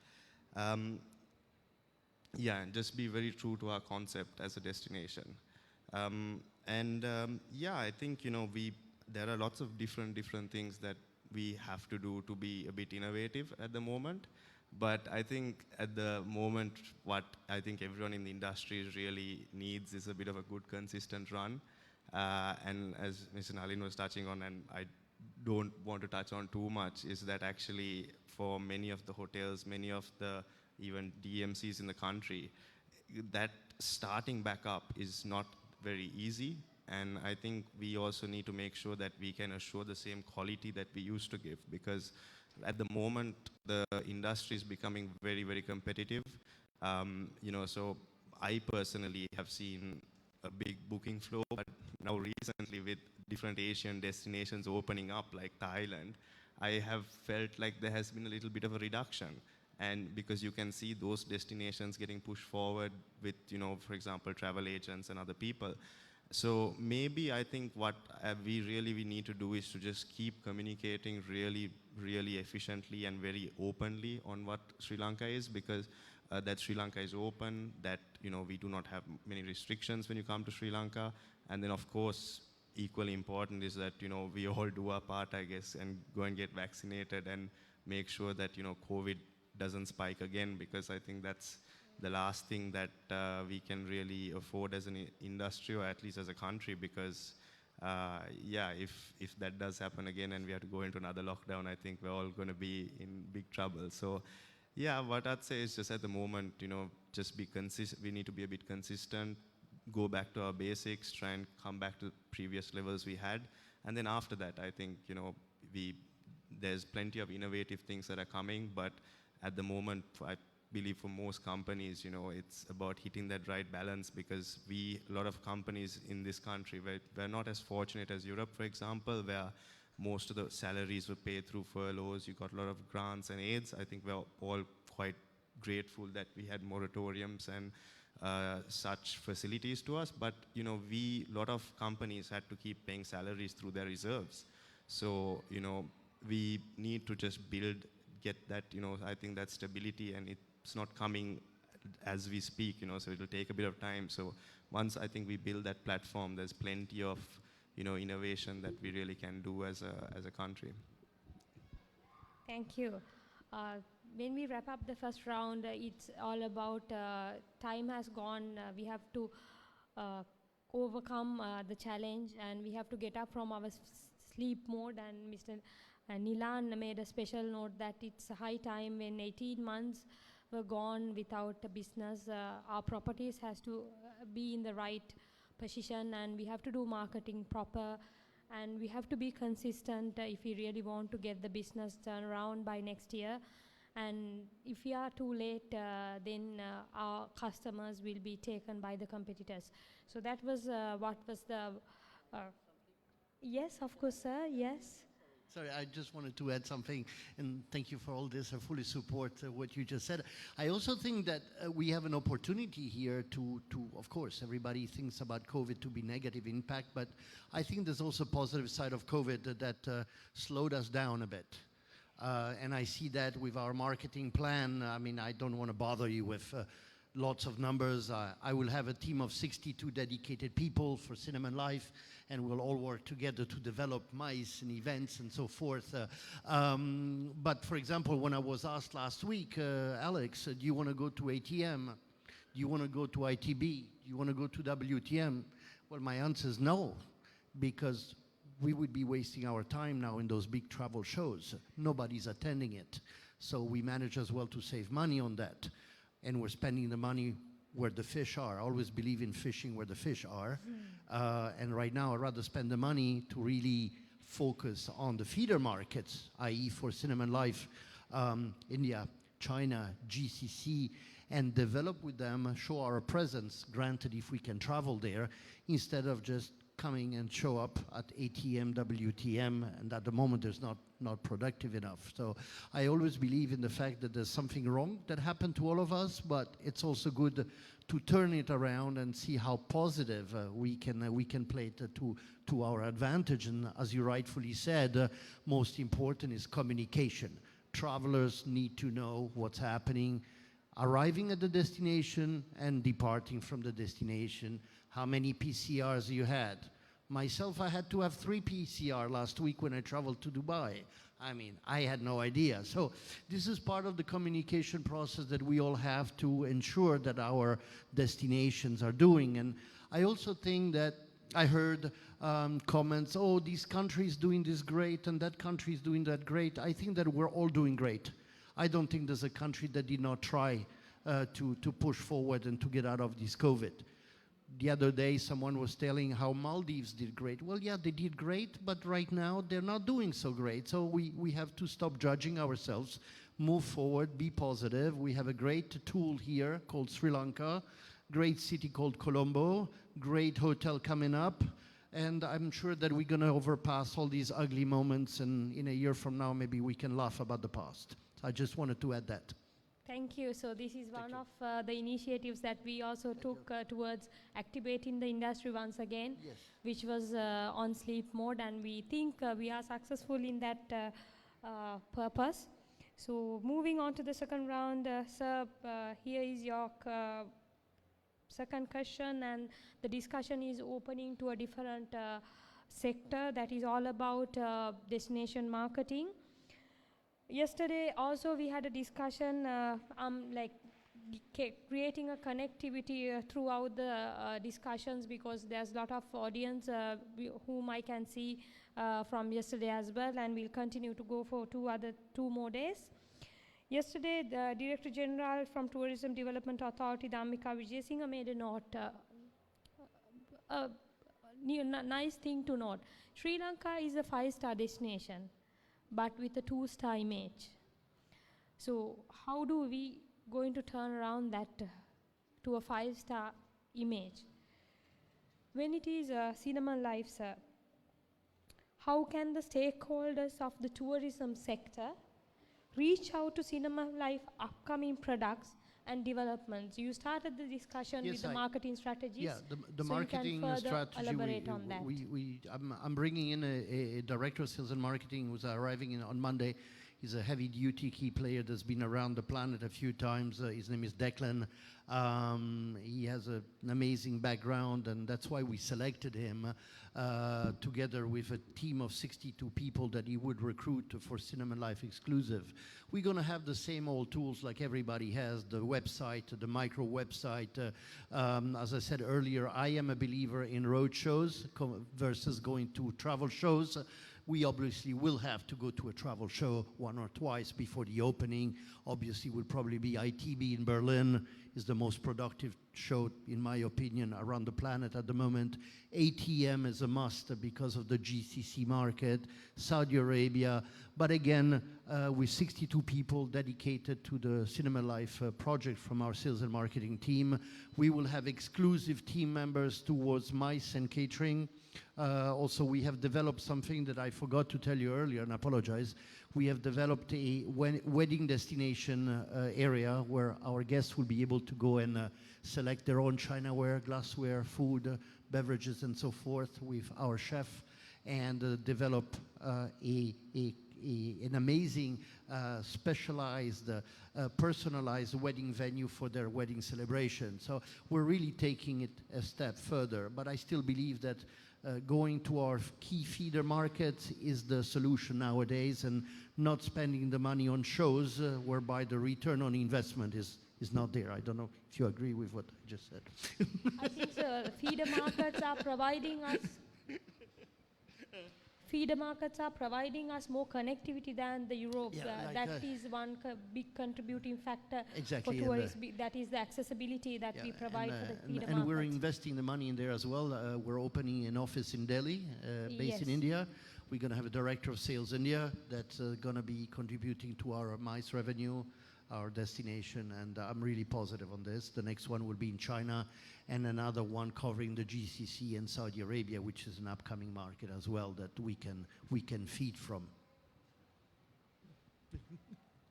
Yeah, and just be very true to our concept as a destination. Yeah, I think, you know, there are lots of different things that we have to do to be a bit innovative at the moment. But I think at the moment, what I think everyone in the industry really needs is a bit of a good, consistent run. And as Mr. Nalin was touching on, and I don't want to touch on too much, is that actually for many of the hotels, many of the even DMCs in the country, that starting back up is not very easy. And I think we also need to make sure that we can assure the same quality that we used to give, because at the moment, the industry is becoming very, very competitive. You know, so I personally have seen a big booking flow, but now recently with different Asian destinations opening up like Thailand, I have felt like there has been a little bit of a reduction. And because you can see those destinations getting pushed forward with, you know, for example, travel agents and other people. So maybe I think what we need to do is to just keep communicating really, really efficiently and very openly on what Sri Lanka is, because that Sri Lanka is open, that, you know, we do not have many restrictions when you come to Sri Lanka. And then, of course, equally important is that, you know, we all do our part, I guess, and go and get vaccinated and make sure that, you know, COVID doesn't spike again, because I think that's the last thing that we can really afford as an industry, or at least as a country, because yeah, if that does happen again and we have to go into another lockdown, I think we're all going to be in big trouble. So yeah, what I'd say is just at the moment, you know, just be consistent. We need to be a bit consistent, go back to our basics, try and come back to previous levels we had. And then after that, I think, you know, there's plenty of innovative things that are coming, but at the moment, I believe for most companies, you know, it's about hitting that right balance, because a lot of companies in this country, we're not as fortunate as Europe, for example, where most of the salaries were paid through furloughs. You got a lot of grants and aids. I think we're all quite grateful that we had moratoriums and such facilities to us. But, you know, a lot of companies had to keep paying salaries through their reserves. So, you know, we need to just get that, you know, I think that stability, and it's not coming as we speak, you know, so it'll take a bit of time. So once I think we build that platform, there's plenty of, you know, innovation that we really can do as a country.
Thank you. When we wrap up the first round, it's all about time has gone. We have to overcome the challenge, and we have to get up from our sleep mode. And Mr. Nilan made a special note that it's a high time. When 18 months were gone without a business, our properties has to be in the right position, and we have to do marketing proper, and we have to be consistent if we really want to get the business turned around by next year. And if we are too late, then our customers will be taken by the competitors. So that was what was the... yes, of course, sir, yes.
Sorry, I just wanted to add something, and thank you for all this. I fully support what you just said. I also think that we have an opportunity here to, of course, everybody thinks about COVID to be negative impact, but I think there's also a positive side of COVID that slowed us down a bit. And I see that with our marketing plan. I mean, I don't want to bother you with lots of numbers. I will have a team of 62 dedicated people for Cinema and Life, and we'll all work together to develop mice and events and so forth. But for example, when I was asked last week, Alex, do you want to go to ATEHM? Do you want to go to ITB? Do you want to go to WTM? Well, my answer is no, because we would be wasting our time now in those big travel shows. Nobody's attending it. So we manage as well to save money on that. And we're spending the money where the fish are. I always believe in fishing where the fish are. And right now, I'd rather spend the money to really focus on the feeder markets, i.e. for Cinema and Life, India, China, GCC, and develop with them, show our presence, granted if we can travel there, instead of just coming and show up at ATEHM, WTM, and at the moment there's not productive enough. So I always believe in the fact that there's something wrong that happened to all of us, but it's also good to turn it around and see how positive we can play it to our advantage. And as you rightfully said, most important is communication. Travelers need to know what's happening, arriving at the destination and departing from the destination. How many PCRs you had? Myself, I had to have 3 PCR last week when I traveled to Dubai. I mean, I had no idea. So this is part of the communication process that we all have to ensure that our destinations are doing. And I also think that I heard comments, oh, this country is doing this great and that country is doing that great. I think that we're all doing great. I don't think there's a country that did not try to push forward and to get out of this COVID. The other day, someone was telling how Maldives did great. Well, yeah, they did great, but right now they're not doing so great. So we have to stop judging ourselves, move forward, be positive. We have a great tool here called Sri Lanka, great city called Colombo, great hotel coming up, and I'm sure that we're going to overpass all these ugly moments, and in a year from now, maybe we can laugh about the past. So I just wanted to add that.
Thank you. So this is one of the initiatives that we also took towards activating the industry once again,
Yes.
which was on sleep mode, and we think we are successful in that purpose. So moving on to the second round, sir, here is your second question, and the discussion is opening to a different sector that is all about destination marketing. Yesterday also we had a discussion like creating a connectivity throughout the discussions, because there's a lot of audience whom I can see from yesterday as well, and we'll continue to go for two more days. Yesterday, the Director General from Tourism Development Authority, Dhammika Vijayasinghe, made a note, a nice thing to note. Sri Lanka is a 5-star destination, but with a 2-star image. So how do we going to turn around that to a 5-star image? When it is cinema life, sir, how can the stakeholders of the tourism sector reach out to cinema life upcoming products and developments? You started the discussion with the marketing strategies.
Yeah, the
so
marketing
you can
strategy.
elaborate on that.
I'm bringing in a director of sales and marketing who's arriving on Monday. He's a heavy-duty key player that's been around the planet a few times. His name is Declan. He has an amazing background, and that's why we selected him together with a team of 62 people that he would recruit for Cinema Life Exclusive. We're going to have the same old tools like everybody has, the website, the micro website. As I said earlier, I am a believer in road shows versus going to travel shows. We obviously will have to go to a travel show 1 or twice before the opening. Obviously, will probably be ITB in Berlin, is the most productive show, in my opinion, around the planet at the moment. ATEHM is a must because of the GCC market, Saudi Arabia. But again, with 62 people dedicated to the Cinema Life project from our sales and marketing team, we will have exclusive team members towards MICE and catering. Also, we have developed something that I forgot to tell you earlier, and I apologize. We have developed a wedding destination area where our guests will be able to go and select their own chinaware, glassware, food, beverages, and so forth with our chef, and develop a an amazing, specialized, personalized wedding venue for their wedding celebration. So we're really taking it a step further. But I still believe that going to our key feeder markets is the solution nowadays, and not spending the money on shows whereby the return on investment is not there. I don't know if you agree with what I just said.
I think the feeder markets are providing us more connectivity than the Europe.
Yeah,
that is one big contributing factor
Exactly,
for
and,
tourists. That is the accessibility that we provide for the feeder
and we're
markets.
investing the money in there as well. We're opening an office in Delhi, based in
Yes.
India. We're going to have a director of sales India that's going to be contributing to our MICE revenue, our destination, and I'm really positive on this. The next one will be in China, and another one covering the GCC and Saudi Arabia, which is an upcoming market as well that we can feed from.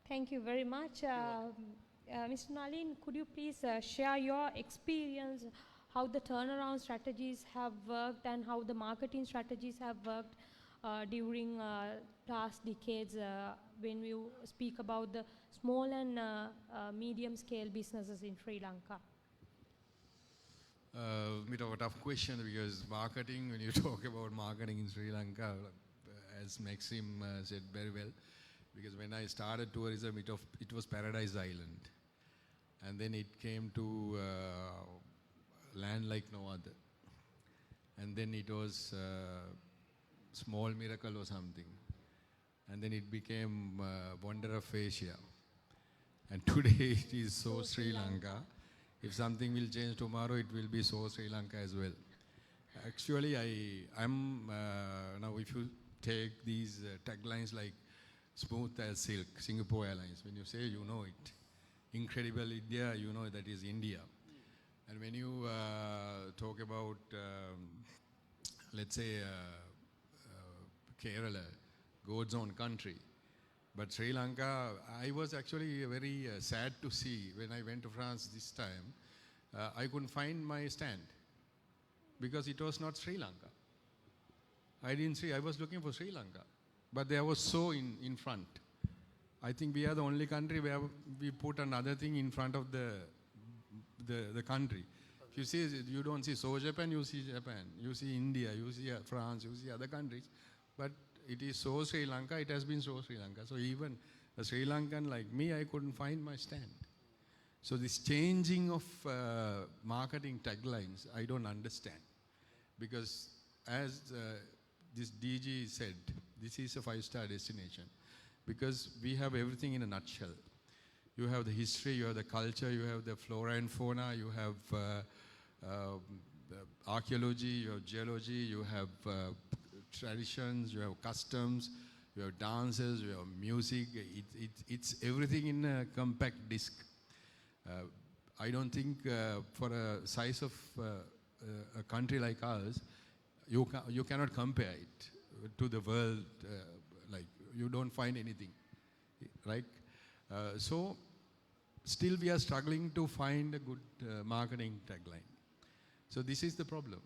Thank you very much. Mr. Nalin, could you please share your experience, how the turnaround strategies have worked and how the marketing strategies have worked during past decades when you speak about the small and medium scale businesses in Sri Lanka?
Bit of a tough question, because marketing, when you talk about marketing in Sri Lanka, as Maxim said very well, because when I started tourism, it was Paradise Island. And then it came to land like no other. And then it was Small Miracle or something. And then it became Wonder of Asia. And today it is So Sri Lanka. If something will change tomorrow, it will be So Sri Lanka as well. Actually, I'm now if you take these taglines like Smooth as Silk, Singapore Airlines, when you say, you know it. Incredible India, you know that is India. And when you talk about, let's say, Kerala, God's own country. But Sri Lanka, I was actually very sad to see when I went to France this time. I couldn't find my stand because it was not Sri Lanka. I didn't see, I was looking for Sri Lanka. But there was So in front. I think we are the only country where we put another thing in front of the country. If you see, you don't see So Japan, you see Japan. You see India, you see France, you see other countries. But it is So Sri Lanka, it has been So Sri Lanka. So even a Sri Lankan like me, I couldn't find my stand. So this changing of marketing taglines, I don't understand. Because as this DG said, this is a 5-star destination. Because we have everything in a nutshell. You have the history, you have the culture, you have the flora and fauna, you have archaeology, you have geology, you have traditions, you have customs, you have dances, you have music. It's everything in a compact disc. I don't think for a size of a country like ours, you cannot compare it to the world. Like you don't find anything, right? So still we are struggling to find a good marketing tagline. So this is the problem.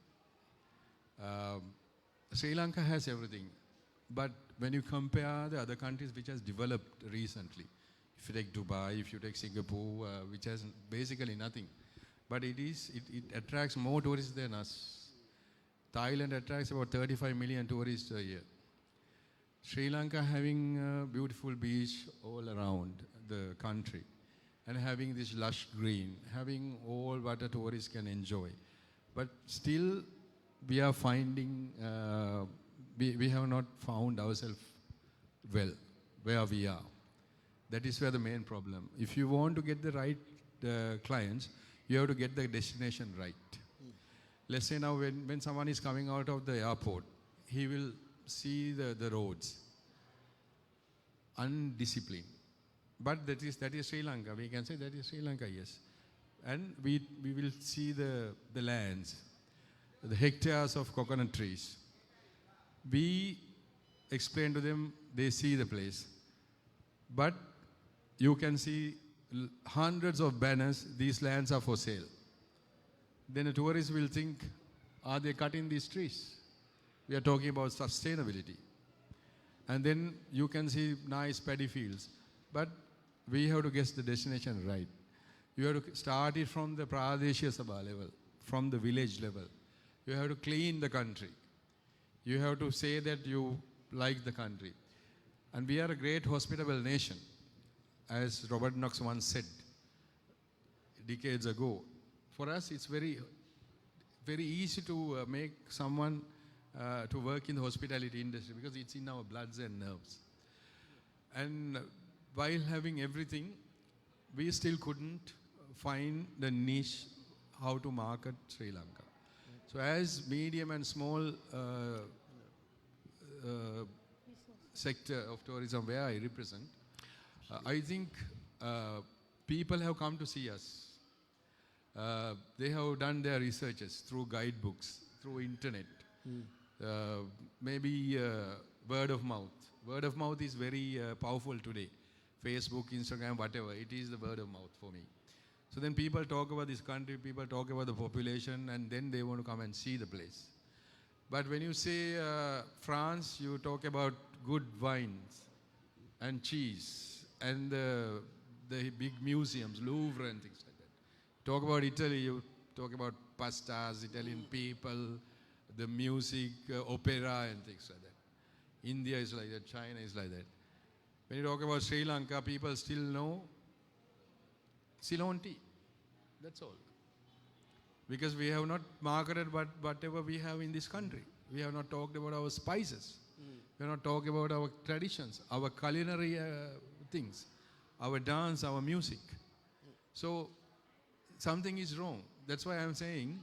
Sri Lanka has everything, but when you compare the other countries which has developed recently, if you take Dubai, if you take Singapore, which has basically nothing, but it attracts more tourists than us. Thailand attracts about 35 million tourists a year. Sri Lanka having a beautiful beach all around the country and having this lush green, having all what a tourist can enjoy. But still we are finding, we have not found ourselves well where we are. That is where the main problem. If you want to get the right clients, you have to get the destination right. Let's say now when someone is coming out of the airport, he will see the roads, undisciplined. But that is Sri Lanka. We can say that is Sri Lanka, yes. And we will see the lands, the hectares of coconut trees. We explain to them, they see the place. But you can see hundreds of banners, these lands are for sale. Then a tourist will think, are they cutting these trees? We are talking about sustainability. And then you can see nice paddy fields. But we have to guess the destination right. You have to start it from the Pradeshya Sabha level, from the village level. You have to clean the country. You have to say that you like the country. And we are a great hospitable nation, as Robert Knox once said decades ago. For us, it's very easy to make someone to work in the hospitality industry because it's in our bloods and nerves. And while having everything, we still couldn't find the niche how to market Sri Lanka. So as medium and small sector of tourism where I represent, I think people have come to see us. They have done their researches through guidebooks, through internet, maybe word of mouth. Word of mouth is very powerful today. Facebook, Instagram, whatever, it is the word of mouth for me. So then people talk about this country, people talk about the population, and then they want to come and see the place. But when you say France, you talk about good wines and cheese and the big museums, Louvre and things like that. Talk about Italy, you talk about pastas, Italian people, the music, opera and things like that. India is like that, China is like that. When you talk about Sri Lanka, people still know Ceylon tea. That's all. Because we have not marketed whatever we have in this country. We have not talked about our spices. We have not talked about our traditions, our culinary things, our dance, our music. So something is wrong. That's why I'm saying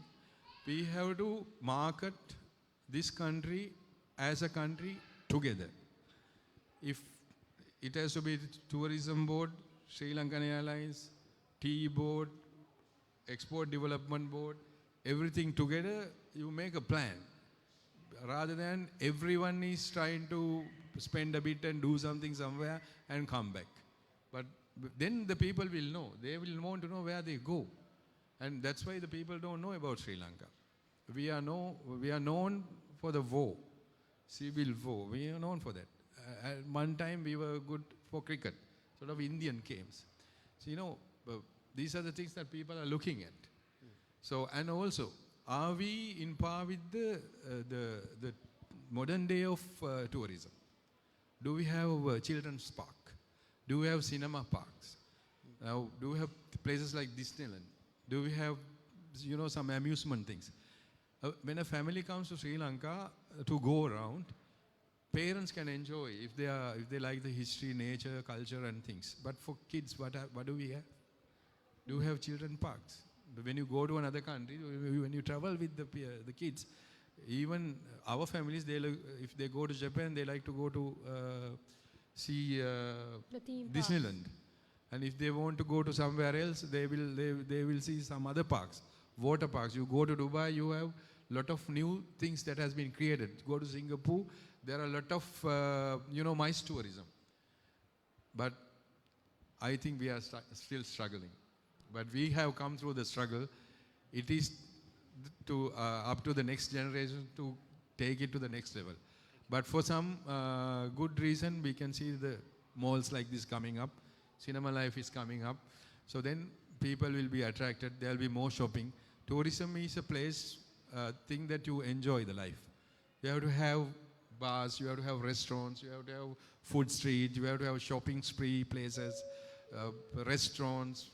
we have to market this country as a country together. If it has to be tourism board, Sri Lankan Airlines, tea board, export development board, everything together, you make a plan. Rather than everyone is trying to spend a bit and do something somewhere and come back. But then the people will know. They will want to know where they go. And that's why the people don't know about Sri Lanka. We are known for the war, civil war. We are known for that. At one time we were good for cricket, sort of Indian games. So these are the things that people are looking at. So, and also, are we in par with the modern day of tourism? Do we have a children's park? Do we have cinema parks? Now, do we have places like Disneyland? Do we have, some amusement things? When a family comes to Sri Lanka to go around, parents can enjoy if they like the history, nature, culture, and things. But for kids, what do we have? Do we have children parks? When you go to another country, when you travel with the kids, even our families, if they go to Japan, they like to go to see Disneyland. And if they want to go to somewhere else, they will see some other parks, water parks. You go to Dubai, you have a lot of new things that has been created. Go to Singapore, there are a lot of MICE tourism. But I think we are still struggling. But we have come through the struggle. It is to up to the next generation to take it to the next level. But for some good reason, we can see the malls like this coming up. Cinema life is coming up. So then people will be attracted. There will be more shopping. Tourism is a place, thing that you enjoy the life. You have to have bars, you have to have restaurants, you have to have food street, you have to have shopping spree places, restaurants,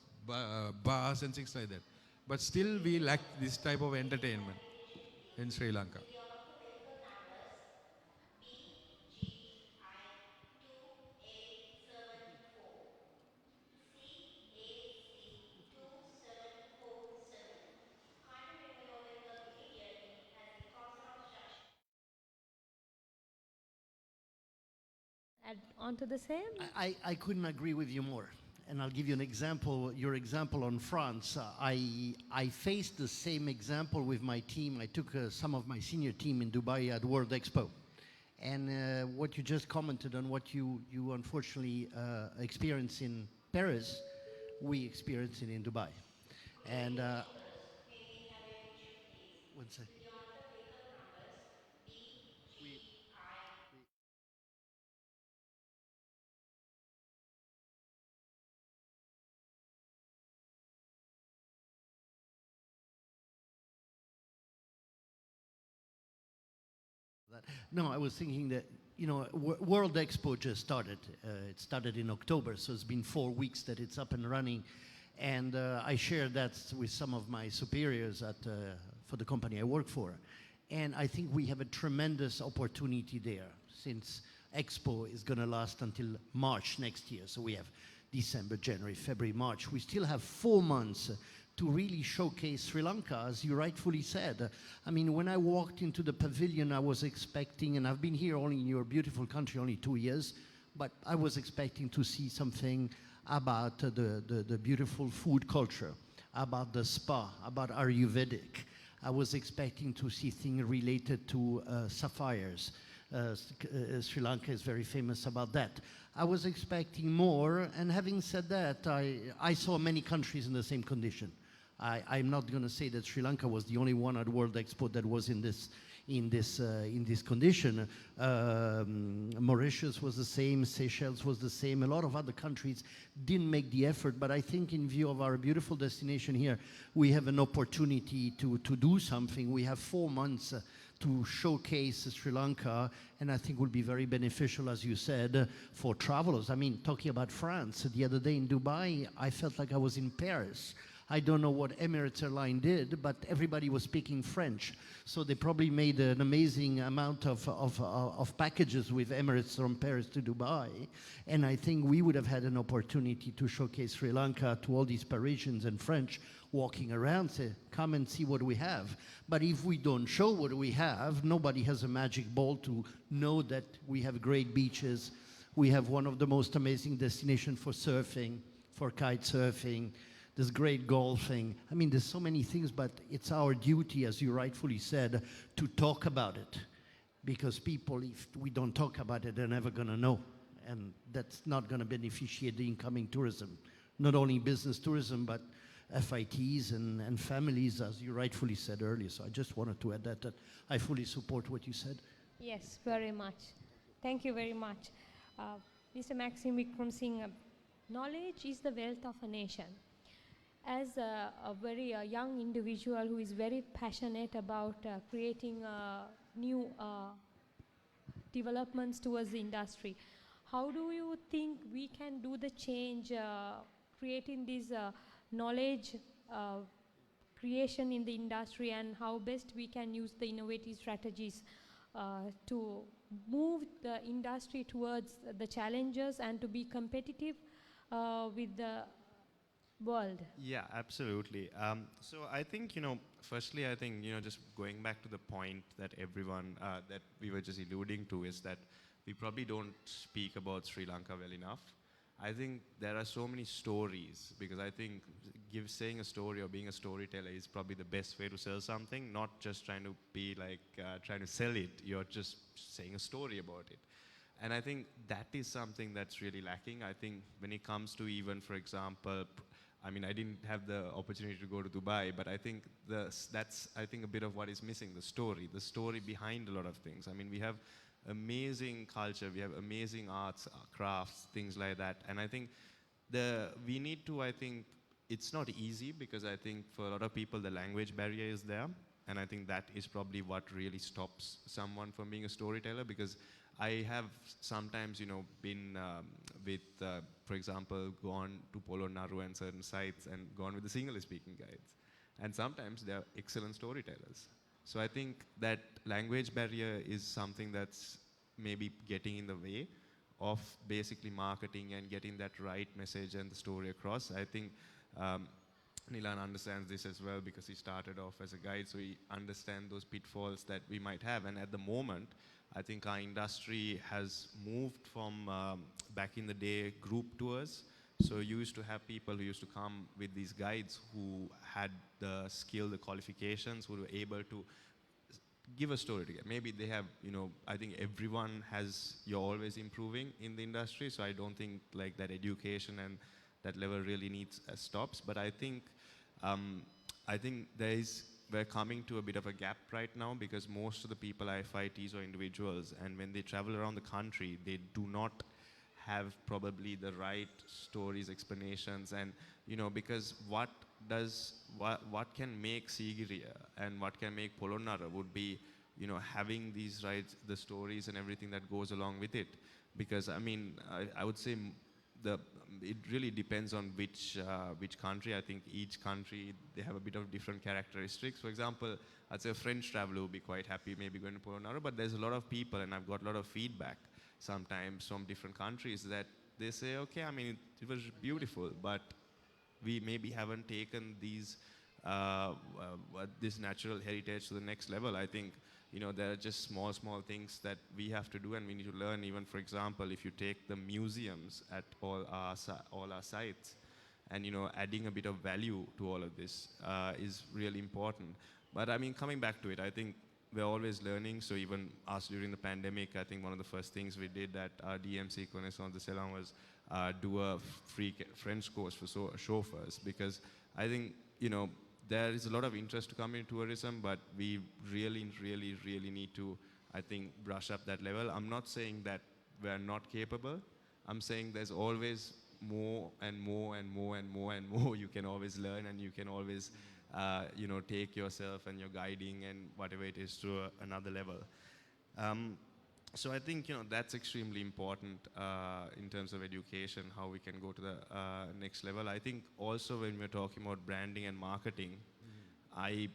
bars and things like that. But still we lack this type of entertainment in Sri Lanka.
Add on to the same?
I couldn't agree with you more. And I'll give you an example, your example on France. I faced the same example with my team. I took some of my senior team in Dubai at World Expo. And what you just commented on, what you unfortunately experienced in Paris, we experienced it in Dubai. And one second. No, I was thinking that, you know, World Expo just started. It started in October, so it's been 4 weeks that it's up and running. And I shared that with some of my superiors for the company I work for. And I think we have a tremendous opportunity there, since Expo is going to last until March next year. So we have December, January, February, March. We still have 4 months to really showcase Sri Lanka, as you rightfully said. I mean, when I walked into the pavilion, I was expecting, and I've been here only in your beautiful country only 2 years, but I was expecting to see something about the beautiful food culture, about the spa, about Ayurvedic. I was expecting to see things related to sapphires. Sri Lanka is very famous about that. I was expecting more, and having said that, I saw many countries in the same condition. I'm not going to say that Sri Lanka was the only one at World Expo that was in this condition. Mauritius was the same, Seychelles was the same. A lot of other countries didn't make the effort, but I think in view of our beautiful destination here, we have an opportunity to do something. We have 4 months to showcase Sri Lanka, and I think will be very beneficial, as you said, for travelers. I mean, talking about France, the other day in Dubai, I felt like I was in Paris. I don't know what Emirates Airline did, but everybody was speaking French. So they probably made an amazing amount of packages with Emirates from Paris to Dubai. And I think we would have had an opportunity to showcase Sri Lanka to all these Parisians and French walking around, say, come and see what we have. But if we don't show what we have, nobody has a magic ball to know that we have great beaches. We have one of the most amazing destinations for surfing, for kite surfing. There's great golfing. I mean, there's so many things, but it's our duty, as you rightfully said, to talk about it. Because people, if we don't talk about it, they're never going to know. And that's not going to beneficiate the incoming tourism. Not only business tourism, but FITs and families, as you rightfully said earlier. So I just wanted to add that I fully support what you said.
Yes, very much. Thank you very much. Mr. Maxim Vikramzinga, knowledge is the wealth of a nation. As a very young individual who is very passionate about creating new developments towards the industry, how do you think we can do the change, creating this knowledge creation in the industry, and how best we can use the innovative strategies to move the industry towards the challenges and to be competitive with the world?
Yeah, absolutely. So I think, firstly, I think, just going back to the point that everyone, that we were just alluding to, is that we probably don't speak about Sri Lanka well enough. I think there are so many stories, because I think saying a story or being a storyteller is probably the best way to sell something, not just trying to be like, trying to sell it, you're just saying a story about it. And I think that is something that's really lacking. I think when it comes to even, for example, I mean, I didn't have the opportunity to go to Dubai, but I think that's a bit of what is missing, the story behind a lot of things. I mean, we have amazing culture, we have amazing arts, crafts, things like that. And I think we need to, I think, it's not easy, because I think for a lot of people, the language barrier is there. And I think that is probably what really stops someone from being a storyteller, because I have sometimes, been with, for example, gone to Polo Naru and certain sites and gone with the Sinhalese speaking guides. And sometimes they are excellent storytellers. So I think that language barrier is something that's maybe getting in the way of basically marketing and getting that right message and the story across. I think Nilan understands this as well, because he started off as a guide, so he understands those pitfalls that we might have. And at the moment, I think our industry has moved from back in the day group tours. So you used to have people who used to come with these guides who had the skill, the qualifications, who were able to give a story together. Maybe they have, I think everyone has, you're always improving in the industry. So I don't think like that education and that level really needs stops. But I think we're coming to a bit of a gap right now, because most of the people are FITs or individuals, and when they travel around the country, they do not have probably the right stories, explanations, and because what can make Sigiriya and what can make Polonnaru would be having these rights, the stories and everything that goes along with it. Because I mean, I would say it really depends on which country. I think each country, they have a bit of different characteristics. For example, I'd say a French traveler would be quite happy maybe going to Polonaro, but there's a lot of people, and I've got a lot of feedback sometimes from different countries that they say, okay, I mean, it was beautiful, but we maybe haven't taken these this natural heritage to the next level. I think there are just small things that we have to do, and we need to learn. Even, for example, if you take the museums at all our sites, and adding a bit of value to all of this is really important. But I mean, coming back to it, I think we're always learning. So even us during the pandemic, I think one of the first things we did at our DMC Connaissance de Ceylon was do a free French course for chauffeurs, because I think there is a lot of interest to come in tourism, but we really need to, I think, brush up that level. I'm not saying that we're not capable. I'm saying there's always more and more you can always learn, and you can always take yourself and your guiding and whatever it is to another level. So I think that's extremely important in terms of education, how we can go to the next level. I think also when we're talking about branding and marketing, I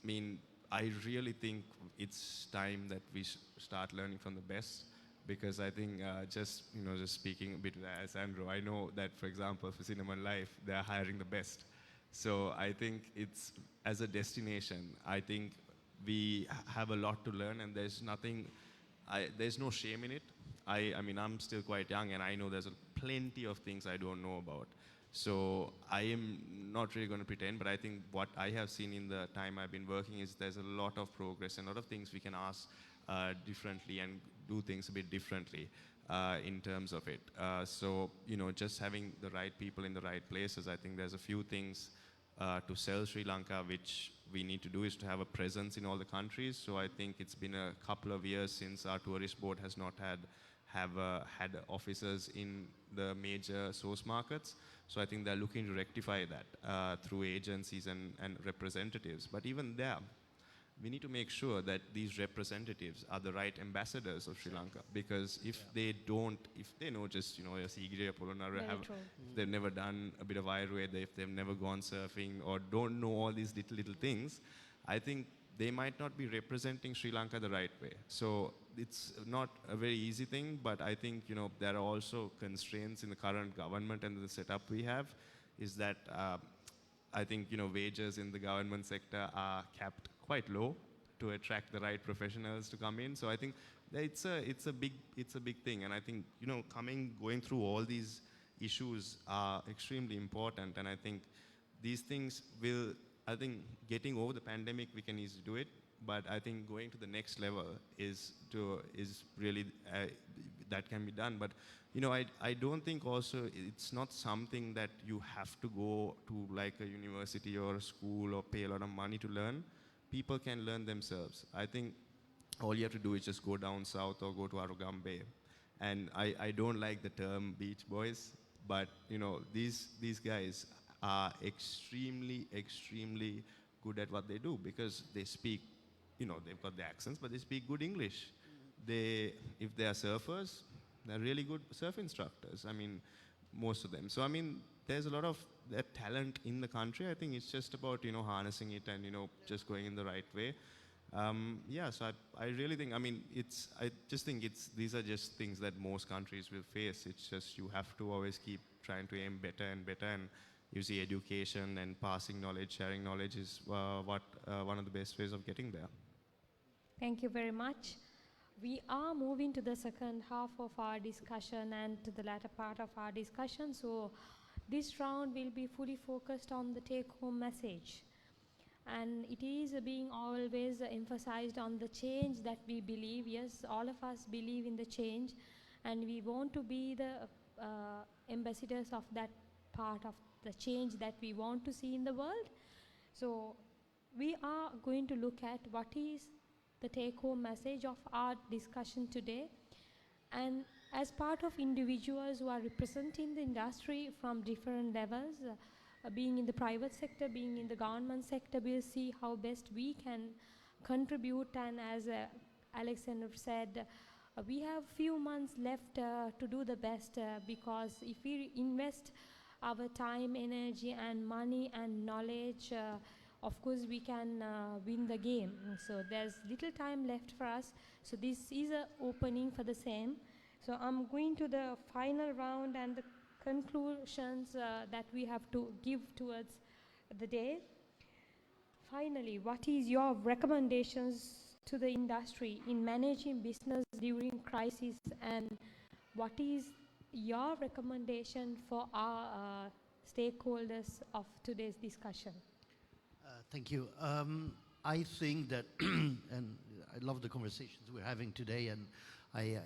mean, I really think it's time that we start learning from the best, because I think just speaking a bit as Andrew, I know that, for example, for Cinema and Life, they're hiring the best. So I think it's, as a destination, I think we have a lot to learn, and there's no shame in it. I mean, I'm still quite young, and I know there's plenty of things I don't know about. So I am not really going to pretend, but I think what I have seen in the time I've been working is there's a lot of progress and a lot of things we can ask differently and do things a bit differently in terms of it. So, just having the right people in the right places, I think there's a few things to sell Sri Lanka which we need to do, is to have a presence in all the countries. So I think it's been a couple of years since our tourist board has not had officers in the major source markets. So I think they're looking to rectify that through agencies and representatives. But even there, we need to make sure that these representatives are the right ambassadors of Sri Lanka. Because if they know just, a Sigiriya Polonnaru, if they've never done a bit of Ayurveda, if they've never gone surfing, or don't know all these little things, I think they might not be representing Sri Lanka the right way. So it's not a very easy thing, but I think, there are also constraints in the current government and the setup we have, is that I think, wages in the government sector are capped quite low to attract the right professionals to come in. So I think it's a big thing. And I think, going through all these issues are extremely important. And I think these things getting over the pandemic, we can easily do it. But I think going to the next level is really, that can be done. But, I don't think also it's not something that you have to go to like a university or a school or pay a lot of money to learn. People can learn themselves. I think all you have to do is just go down south or go to Arugam Bay. And I don't like the term beach boys, but, these guys are extremely good at what they do, because they speak, they've got the accents, but they speak good English. If they are surfers, they're really good surf instructors. I mean, most of them. So, I mean, there's a lot of that talent in the country. I think it's just about, harnessing it and, just going in the right way. So I really think, I mean, I just think these are just things that most countries will face. It's just, you have to always keep trying to aim better and better. And you see, education and passing knowledge, sharing knowledge is one of the best ways of getting there.
Thank you very much. We are moving to the second half of our discussion and to the latter part of our discussion. So this round will be fully focused on the take-home message. And it is being always emphasized on the change that we believe. Yes, all of us believe in the change, and we want to be the ambassadors of that part of the change that we want to see in the world. So we are going to look at what is the take-home message of our discussion today. And as part of individuals who are representing the industry from different levels, being in the private sector, being in the government sector, we'll see how best we can contribute, and as Alexander said, we have few months left to do the best, because if we invest our time, energy and money and knowledge, of course we can win the game. So there's little time left for us, so this is an opening for the same. So I'm going to the final round and the conclusions that we have to give towards the day. Finally, what is your recommendations to the industry in managing business during crisis, and what is your recommendation for our stakeholders of today's discussion?
Thank you. I think that, and I love the conversations we're having today, and I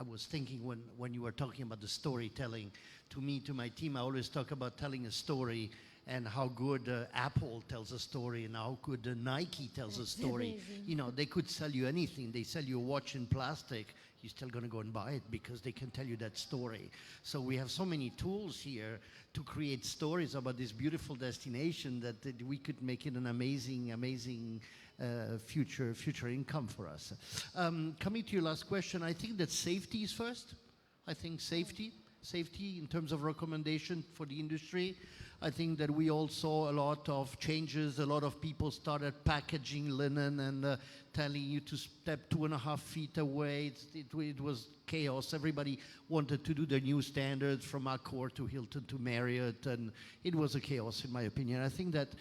was thinking when you were talking about the storytelling, to me, to my team, I always talk about telling a story and how good Apple tells a story and how good Nike tells a story.
Amazing.
You know, they could sell you anything. They sell you a watch in plastic, you're still going to go and buy it because they can tell you that story. So we have so many tools here to create stories about this beautiful destination that we could make it an amazing, amazing future income for us. Coming to your last question, I think that safety is first. I think safety in terms of recommendation for the industry. I think that we all saw a lot of changes. A lot of people started packaging linen and telling you to step 2.5 feet away. It was chaos. Everybody wanted to do the new standards from Accor to Hilton to Marriott, and it was a chaos, in my opinion. I think that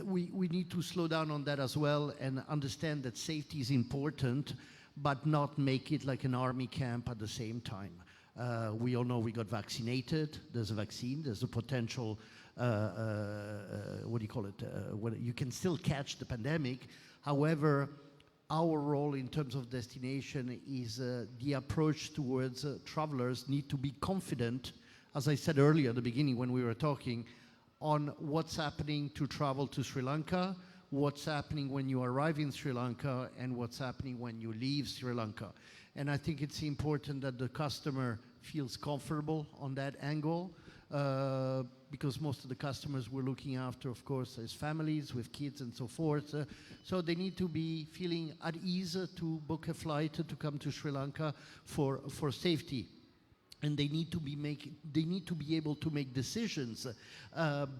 we need to slow down on that as well and understand that safety is important, but not make it like an army camp at the same time. We all know we got vaccinated. There's a vaccine. There's a potential, what do you call it? You can still catch the pandemic. However, our role in terms of destination is the approach towards travelers need to be confident, as I said earlier at the beginning when we were talking, on what's happening to travel to Sri Lanka, what's happening when you arrive in Sri Lanka, and what's happening when you leave Sri Lanka. And I think it's important that the customer feels comfortable on that angle, because most of the customers we're looking after, of course, is families with kids and so forth. So they need to be feeling at ease to book a flight to come to Sri Lanka for safety. And they need to be able to make decisions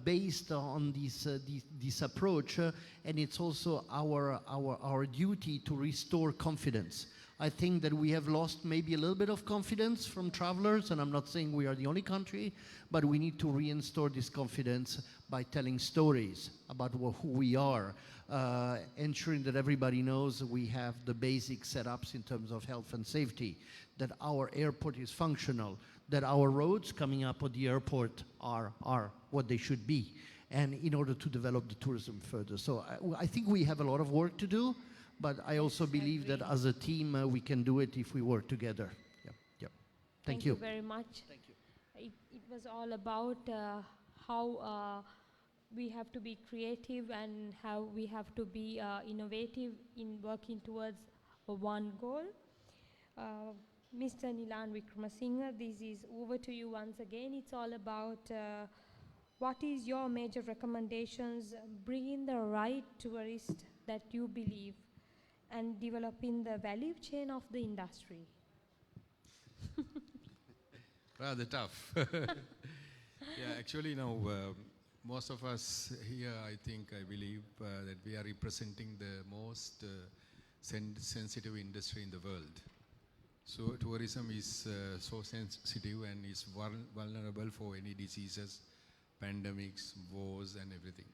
based on this approach, and it's also our duty to restore confidence. I think that we have lost maybe a little bit of confidence from travelers, and I'm not saying we are the only country, but we need to reinstore this confidence by telling stories about who we are, ensuring that everybody knows we have the basic setups in terms of health and safety, that our airport is functional, that our roads coming up at the airport are what they should be, and in order to develop the tourism further. So I think we have a lot of work to do, but I also believe that as a team we can do it if we work together. Yeah. Thank you.
Thank you very much.
Thank you.
It was all about how we have to be creative and how we have to be innovative in working towards one goal. Mr. Nilan Vikramazinga, this is over to you once again. It's all about what is your major recommendations, bringing the right tourist that you believe, and developing the value chain of the industry.
Rather tough. Yeah, actually, most of us here, I believe that we are representing the most sensitive industry in the world. So tourism is so sensitive and is vulnerable for any diseases, pandemics, wars and everything.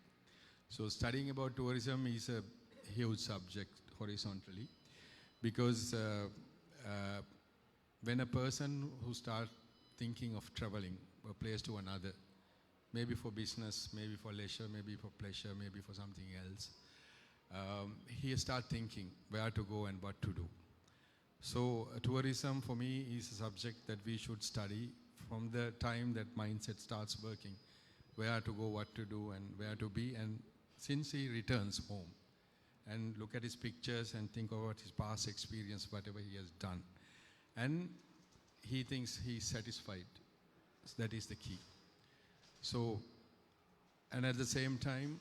So studying about tourism is a huge subject horizontally, because when a person who starts thinking of traveling a place to another, maybe for business, maybe for leisure, maybe for pleasure, maybe for something else, he starts thinking where to go and what to do. So tourism for me is a subject that we should study from the time that mindset starts working, where to go, what to do and where to be, and since he returns home and look at his pictures and think about his past experience, whatever he has done, and he thinks he's satisfied. That is the key. So, and at the same time,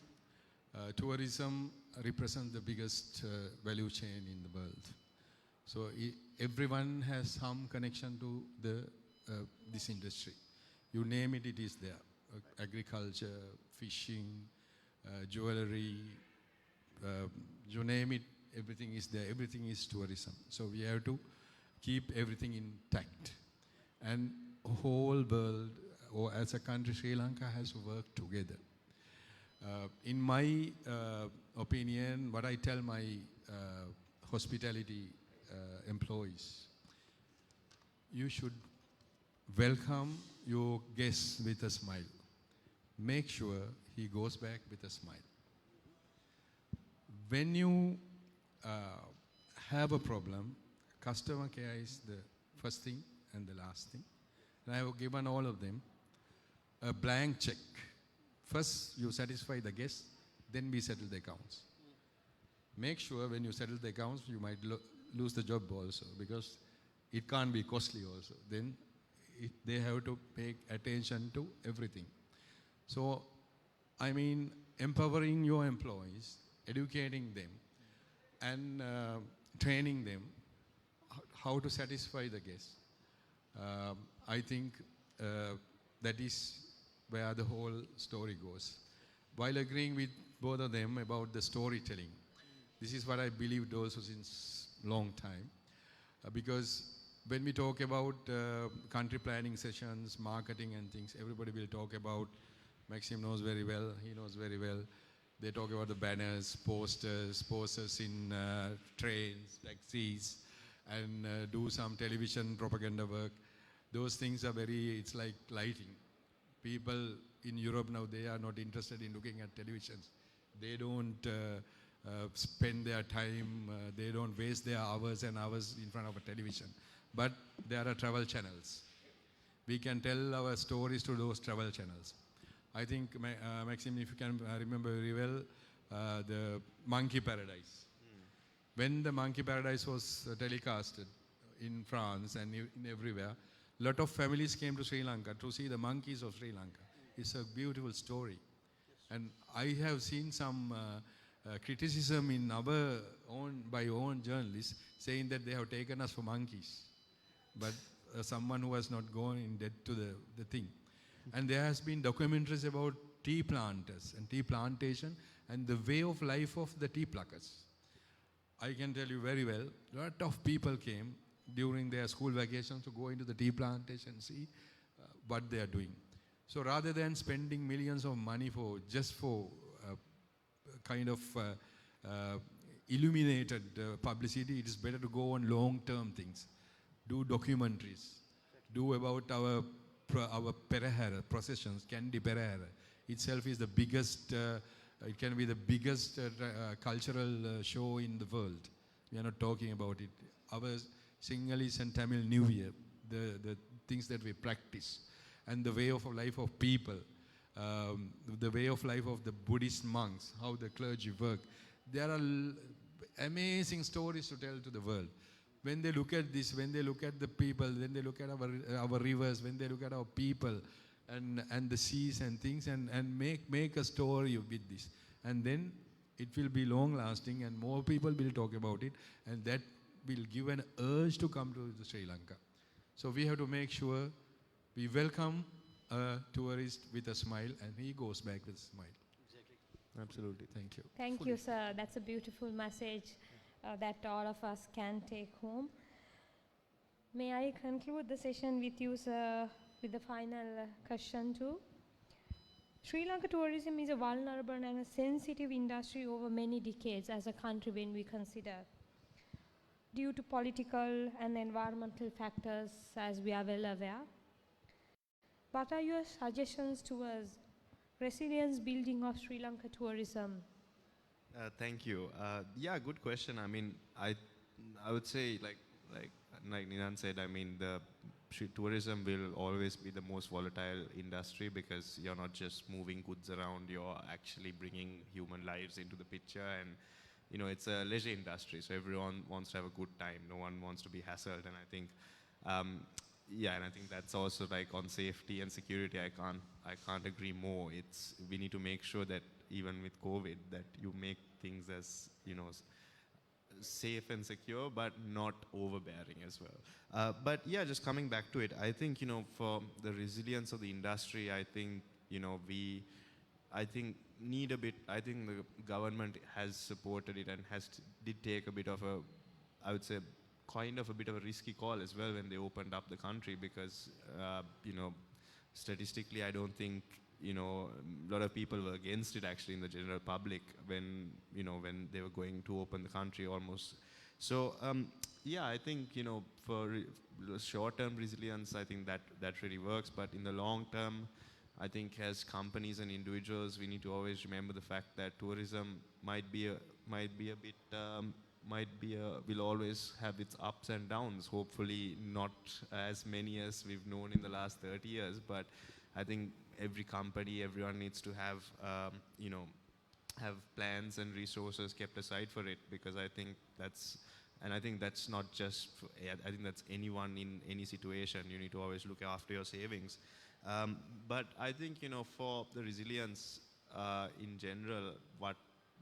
tourism represents the biggest value chain in the world. So everyone has some connection to this industry. You name it, it is there. Agriculture, fishing, jewelry, you name it, everything is there. Everything is tourism. So we have to keep everything intact. And whole world, or as a country, Sri Lanka has to work together. In my opinion, what I tell my hospitality employees, you should welcome your guests with a smile. Make sure he goes back with a smile. When you have a problem, customer care is the first thing and the last thing. And I have given all of them a blank check. First, you satisfy the guests, then we settle the accounts. Make sure when you settle the accounts, you might lose the job also, because it can't be costly also. Then they have to pay attention to everything. So, I mean, empowering your employees, educating them, and training them how to satisfy the guests. I think that is where the whole story goes. While agreeing with both of them about the storytelling, this is what I believed also since long time. Because when we talk about country planning sessions, marketing and things, everybody will talk about, Maxim knows very well, he knows very well. They talk about the banners, posters in trains, taxis, and do some television propaganda work. Those things are it's like lighting. People in Europe now, they are not interested in looking at televisions. They don't spend their time, they don't waste their hours and hours in front of a television. But there are travel channels. We can tell our stories to those travel channels. I think, Maxim, if you can remember very well, the Monkey Paradise. When the Monkey Paradise was telecasted in France and in everywhere, a lot of families came to Sri Lanka to see the monkeys of Sri Lanka. It's a beautiful story. And I have seen some criticism in by own journalists saying that they have taken us for monkeys. But someone who has not gone in depth to the thing. And there has been documentaries about tea planters and tea plantation and the way of life of the tea pluckers. I can tell you very well, a lot of people came during their school vacations to go into the tea plantation and see what they are doing. So rather than spending millions of money just for kind of illuminated publicity, it is better to go on long-term things. Do documentaries. Do about our Perahara processions. Candy Perahara itself is the biggest, it can be the biggest cultural show in the world. We are not talking about it. Our Sinhalese and Tamil New Year, the things that we practice, and the way of life of people, the way of life of the Buddhist monks, how the clergy work. There are amazing stories to tell to the world. When they look at this, when they look at the people, when they look at our rivers, when they look at our people and the seas and things, and make a story with this. And then it will be long lasting and more people will talk about it, and that will give an urge to come to Sri Lanka. So we have to make sure we welcome a tourist with a smile and he goes back with a smile.
Exactly. Absolutely. Thank you.
Thank you, sir. That's a beautiful message that all of us can take home. May I conclude the session with you, sir, with the final question too? Sri Lanka tourism is a vulnerable and a sensitive industry over many decades as a country when we consider. Due to political and environmental factors, as we are well aware. What are your suggestions towards resilience building of Sri Lanka tourism?
Thank you. Yeah, good question. I mean, I would say like Nilan said, I mean, the tourism will always be the most volatile industry because you're not just moving goods around, you're actually bringing human lives into the picture, and you know, it's a leisure industry, so everyone wants to have a good time. No one wants to be hassled, and I think, yeah, and I think that's also like on safety and security. I can't agree more. We need to make sure that even with COVID, that you make things as safe and secure, but not overbearing as well. But yeah, just coming back to it, I think for the resilience of the industry, I think I think need a bit. I think the government has supported it and did take a bit of a, I would say, kind of a bit of a risky call as well when they opened up the country, because statistically, I don't think a lot of people were against it actually in the general public when they were going to open the country almost. So yeah, I think for short-term resilience, I think that really works. But in the long term, I think as companies and individuals, we need to always remember the fact that tourism will always have its ups and downs. Hopefully not as many as we've known in the last 30 years, but I think every company, everyone needs to have have plans and resources kept aside for it, because I think that's not just I think that's anyone in any situation. You need to always look after your savings. But I think for the resilience in general, what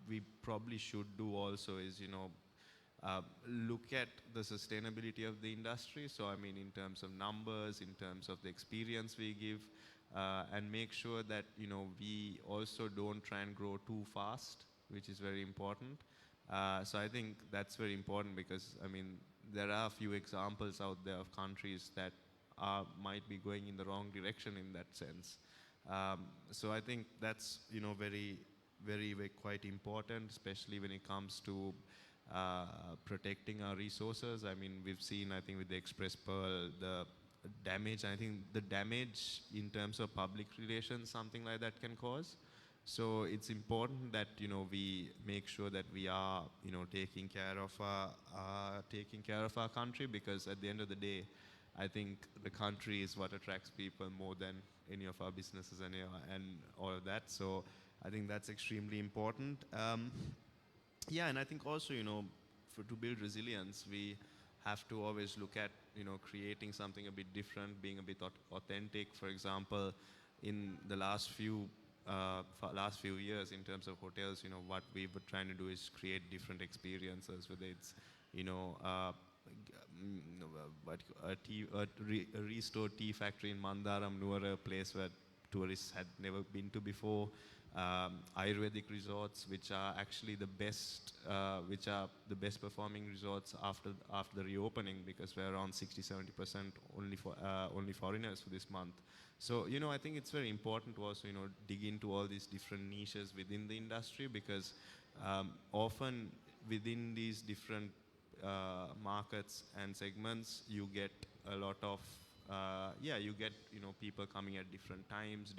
we probably should do also is look at the sustainability of the industry. So I mean, in terms of numbers, in terms of the experience we give, and make sure that we also don't try and grow too fast, which is very important. So I think that's very important, because I mean, there are a few examples out there of countries that might be going in the wrong direction in that sense. So I think that's very, very, very quite important, especially when it comes to protecting our resources. I mean, we've seen, I think with the Express Pearl, the damage, I think the damage in terms of public relations, something like that can cause. So it's important that we make sure that we are taking care of our country, because at the end of the day, I think the country is what attracts people more than any of our businesses and all of that. So I think that's extremely important. Yeah, and I think also to build resilience, we have to always look at creating something a bit different, being a bit authentic. For example, in the last few years, in terms of hotels, what we were trying to do is create different experiences, whether it's a restored tea factory in Mandaram, Nuwara, a place where tourists had never been to before. Ayurvedic resorts, which are actually the best performing resorts after the reopening, because we're around 60-70% only foreigners for this month. So I think it's very important to also dig into all these different niches within the industry, because often within these different markets and segments, you get a lot of people coming at different times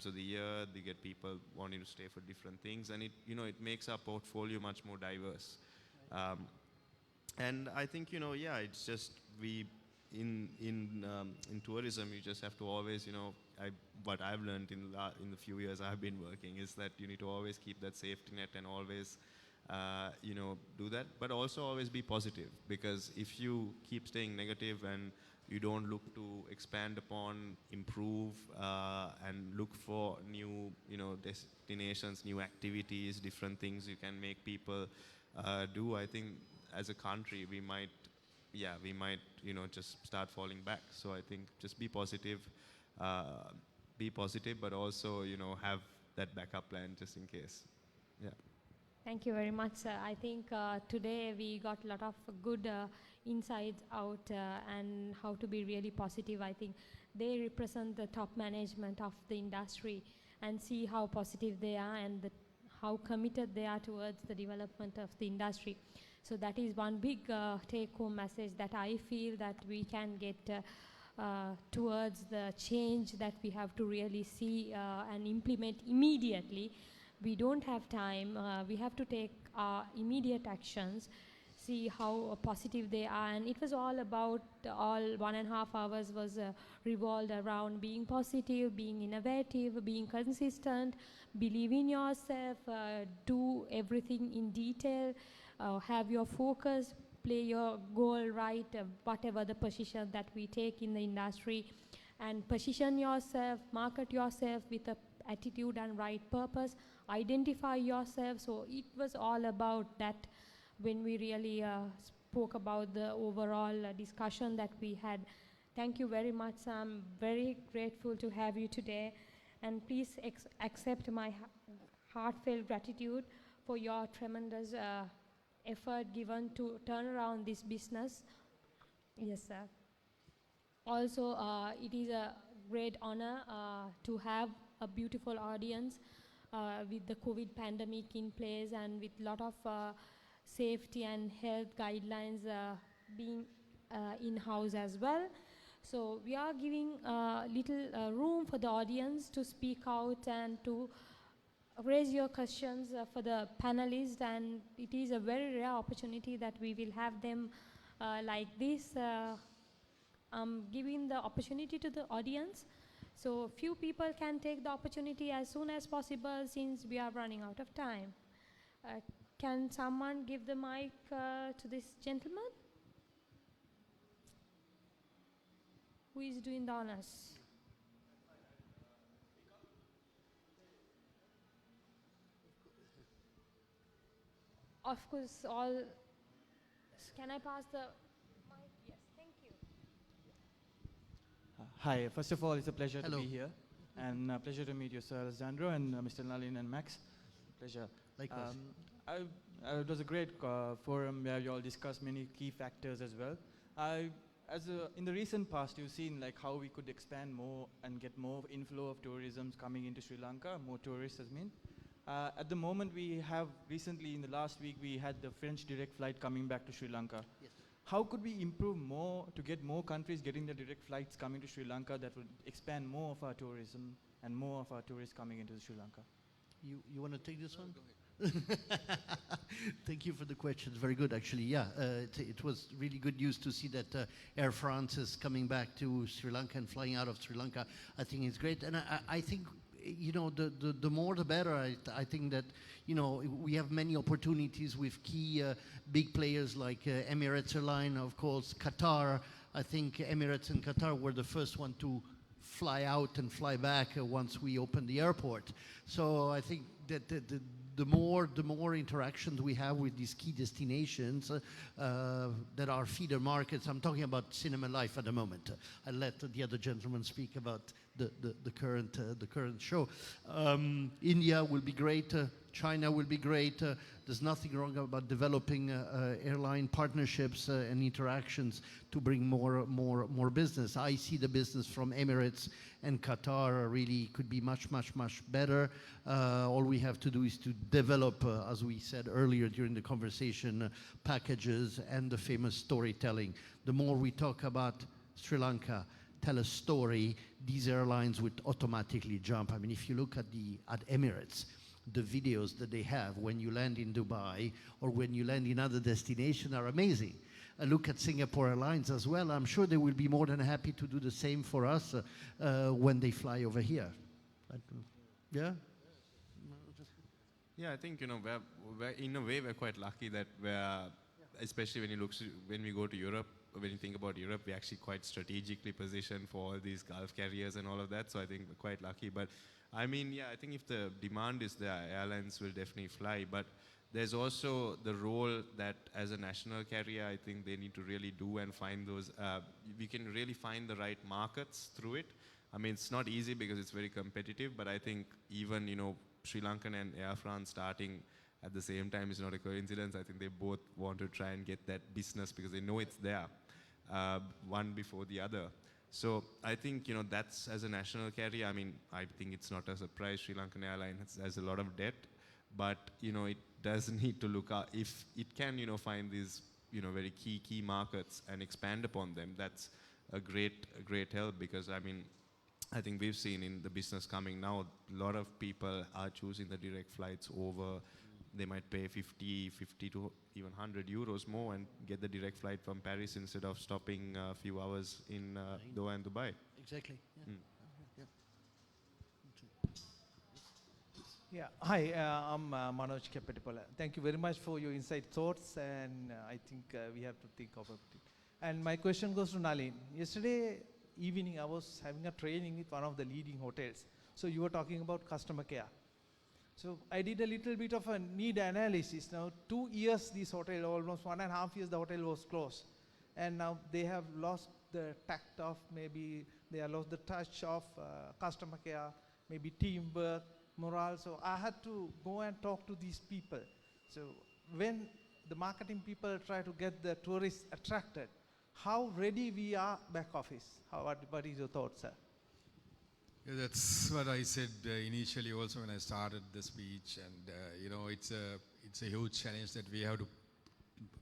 of the year. They get people wanting to stay for different things, and it makes our portfolio much more diverse. And I think it's just in tourism, you just have to always what I've learned in the few years I've been working is that you need to always keep that safety net and always do that, but also always be positive, because if you keep staying negative and you don't look to expand upon, improve, and look for new, destinations, new activities, different things you can make people do, I think as a country we might, just start falling back. So I think just be positive, but also, have that backup plan just in case. Yeah.
Thank you very much, sir. I think today we got a lot of good insights out and how to be really positive. I think they represent the top management of the industry, and see how positive they are and how committed they are towards the development of the industry. So that is one big take-home message that I feel that we can get towards the change that we have to really see and implement immediately. We don't have time. We have to take immediate actions, see how positive they are. And it was all about, all 1.5 hours was revolved around being positive, being innovative, being consistent, believe in yourself, do everything in detail, have your focus, play your goal right, whatever the position that we take in the industry, and position yourself, market yourself with a attitude and right purpose, identify yourself. So it was all about that when we really spoke about the overall discussion that we had. Thank you very much. I'm very grateful to have you today, and please accept my heartfelt gratitude for your tremendous effort given to turn around this business. Yes, sir. Also, it is a great honor to have a beautiful audience with the COVID pandemic in place and with a lot of safety and health guidelines being in-house as well. So we are giving little room for the audience to speak out and to raise your questions for the panelists, and it is a very rare opportunity that we will have them like this. Giving the opportunity to the audience, so few people can take the opportunity as soon as possible since we are running out of time. Can someone give the mic to this gentleman? Who is doing the honors? Of course, all. Can I pass the mic? Yes, thank you.
Hi, first of all, it's a pleasure
Hello.
to be here, and pleasure to meet you, Sir Alessandro, and Mr. Nalin and Max. Pleasure.
Likewise.
It was a great forum where you all discussed many key factors as well. In the recent past, you've seen like how we could expand more and get more inflow of tourism coming into Sri Lanka, more tourists as mean. At the moment, we have recently, in the last week, we had the French direct flight coming back to Sri Lanka.
Yes.
How could we improve more to get more countries getting the direct flights coming to Sri Lanka that would expand more of our tourism and more of our tourists coming into Sri Lanka?
You want to take this one? Thank you for the questions. Very good, actually. Yeah, it was really good news to see that Air France is coming back to Sri Lanka and flying out of Sri Lanka. I think it's great, and I think, you know, the more the better. I think that, you know, we have many opportunities with key big players like Emirates Airline, of course, Qatar. I think Emirates and Qatar were the first one to fly out and fly back once we opened the airport. So I think that the more interactions we have with these key destinations that are feeder markets. I'm talking about cinema life at the moment. I'll let the other gentleman speak about the current show. India will be great. China will be great. There's nothing wrong about developing airline partnerships and interactions to bring more business. I see the business from Emirates and Qatar really could be much better. All we have to do is to develop, as we said earlier during the conversation, packages and the famous storytelling. The more we talk about Sri Lanka, tell a story, these airlines would automatically jump. I mean, if you look at Emirates, the videos that they have when you land in Dubai or when you land in other destinations are amazing. Look at Singapore Airlines as well. I'm sure they will be more than happy to do the same for us when they fly over here. Yeah?
Yeah, I think, you know, we're in a way, we're quite lucky that especially when we go to Europe, when you think about Europe, we're actually quite strategically positioned for all these Gulf carriers and all of that. So I think we're quite lucky. But I mean, yeah, I think if the demand is there, airlines will definitely fly. But there's also the role that as a national carrier, I think they need to really do and find those, we can really find the right markets through it. I mean, it's not easy because it's very competitive, but I think even, you know, Sri Lankan and Air France starting at the same time is not a coincidence. I think they both want to try and get that business because they know it's there, one before the other. So I think, you know, that's as a national carrier, I mean, I think it's not a surprise. Sri Lankan Airlines has a lot of debt, but, you know, it does need to look at, if it can, you know, find these, you know, very key markets and expand upon them, that's a great help because, I mean, I think we've seen in the business coming now, a lot of people are choosing the direct flights over, they might pay 50 to even 100 euros more and get the direct flight from Paris instead of stopping a few hours in Doha and Dubai.
Exactly. Yeah.
Yeah, hi, I'm Manoj Kepetipala. Thank you very much for your insight thoughts, and I think we have to think about it. And my question goes to Nalin. Yesterday evening, I was having a training with one of the leading hotels. So you were talking about customer care. So I did a little bit of a need analysis. Now, 2 years this hotel, almost 1.5 years the hotel was closed. And now they have lost the tact of, maybe they have lost the touch of customer care, maybe teamwork, morale. So I had to go and talk to these people. So when the marketing people try to get the tourists attracted, how ready we are back office? What is your thoughts, sir?
Yeah, that's what I said initially also when I started the speech, and it's a huge challenge that we have to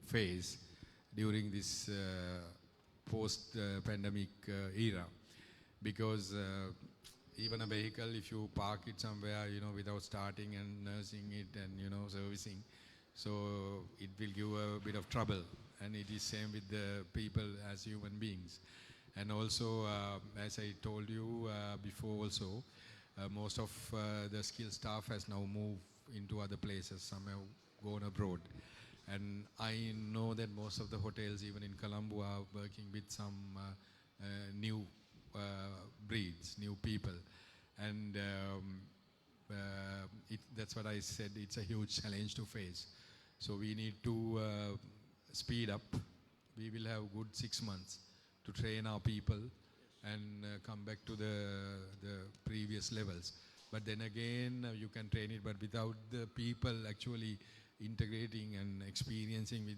face during this post-pandemic era, because even a vehicle, if you park it somewhere, without starting and nursing it and servicing, so it will give a bit of trouble, and it is same with the people as human beings. And also, as I told you before also, most of the skilled staff has now moved into other places. Some have gone abroad. And I know that most of the hotels, even in Colombo, are working with some new breeds, new people. And that's what I said, it's a huge challenge to face. So we need to speed up. We will have good 6 months to train our people and come back to the previous levels. But then again, you can train it, but without the people actually integrating and experiencing with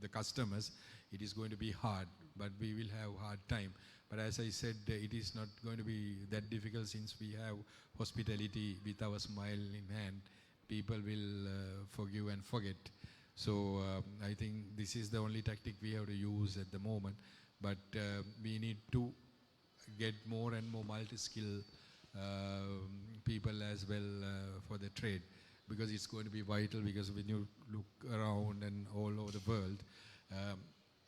the customers, it is going to be hard, but we will have hard time. But as I said, it is not going to be that difficult, since we have hospitality with our smile in hand. People will forgive and forget. So I think this is the only tactic we have to use at the moment. But we need to get more and more multi-skill people as well for the trade, because it's going to be vital. Because when you look around and all over the world,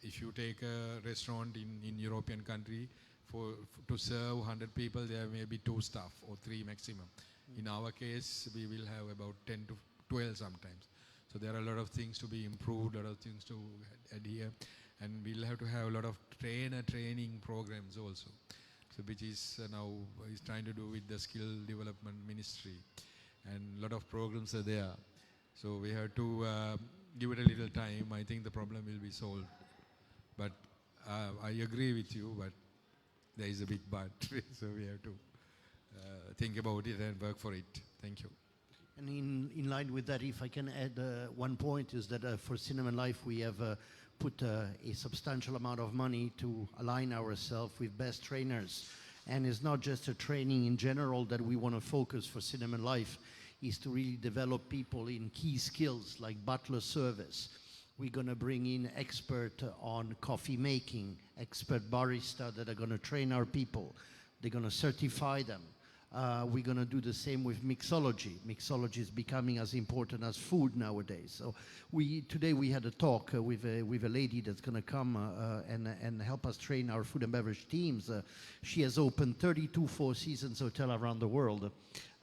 if you take a restaurant in European country, to serve 100 people, there may be 2 staff or 3 maximum. In our case, we will have about 10 to 12 sometimes. So there are a lot of things to be improved, a lot of things to adhere, and we'll have to have a lot of training programs also. So which is now is trying to do with the skill development ministry, and a lot of programs are there. So we have to give it a little time. I think the problem will be solved. But I agree with you, but there is a big but. So we have to think about it and work for it. Thank you.
And in line with that, if I can add one point, is that for Cinema and Life, we have put a substantial amount of money to align ourselves with best trainers. And it's not just a training in general that we want to focus for Cinema and Life, is to really develop people in key skills like butler service. We're going to bring in expert on coffee making, expert barista that are going to train our people. They're going to certify them. We're going to do the same with mixology. Mixology is becoming as important as food nowadays. So today we had a talk with a lady that's going to come and help us train our food and beverage teams. She has opened 32 Four Seasons hotels around the world.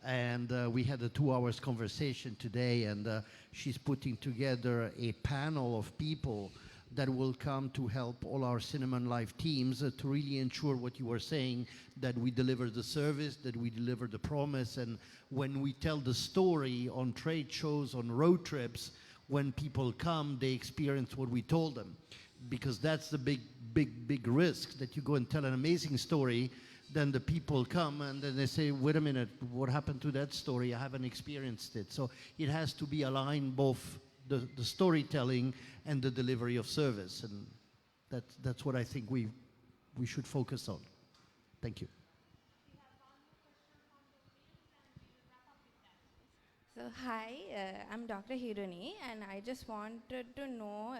And we had a 2 hours conversation today, and she's putting together a panel of people that will come to help all our Cinema and Life teams to really ensure what you were saying, that we deliver the service, that we deliver the promise. And when we tell the story on trade shows, on road trips, when people come, they experience what we told them. Because that's the big risk, that you go and tell an amazing story, then the people come and then they say, wait a minute, what happened to that story? I haven't experienced it. So it has to be aligned, both the storytelling and the delivery of service. And that's what I think we should focus on. Thank you.
So hi, I'm Dr. Hirani, and I just wanted to know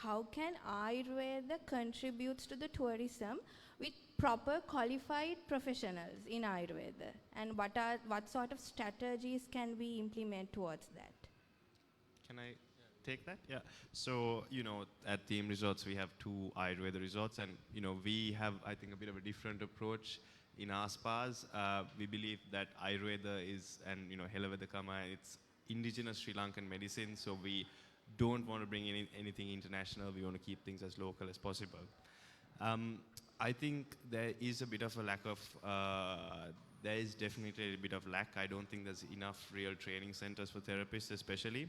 how can Ayurveda contributes to the tourism with proper qualified professionals in Ayurveda, and what sort of strategies can we implement towards that?
Can I take that? Yeah. So, at Theme Resorts, we have 2 Ayurveda resorts, and, we have, I think, a bit of a different approach. in our spas. We believe that Ayurveda is, and Helavedakama, it's indigenous Sri Lankan medicine, so we don't want to bring anything international. We want to keep things as local as possible. I think there is a bit of a lack of, there is definitely a bit of lack. I don't think there's enough real training centers for therapists especially.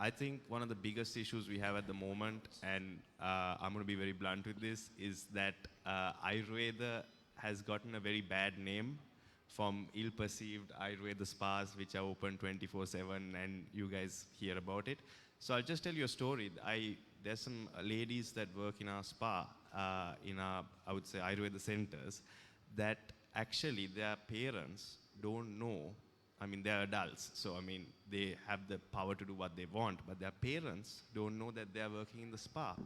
I think one of the biggest issues we have at the moment, and I'm going to be very blunt with this, is that Ayurveda has gotten a very bad name from ill-perceived Ayurveda spas which are open 24/7, and you guys hear about it. So I'll just tell you a story. There's some ladies that work in our spa, in our, I would say, Ayurveda centers, that actually their parents don't know. I mean, they're adults, so I mean, they have the power to do what they want, but their parents don't know that they're working in the spa.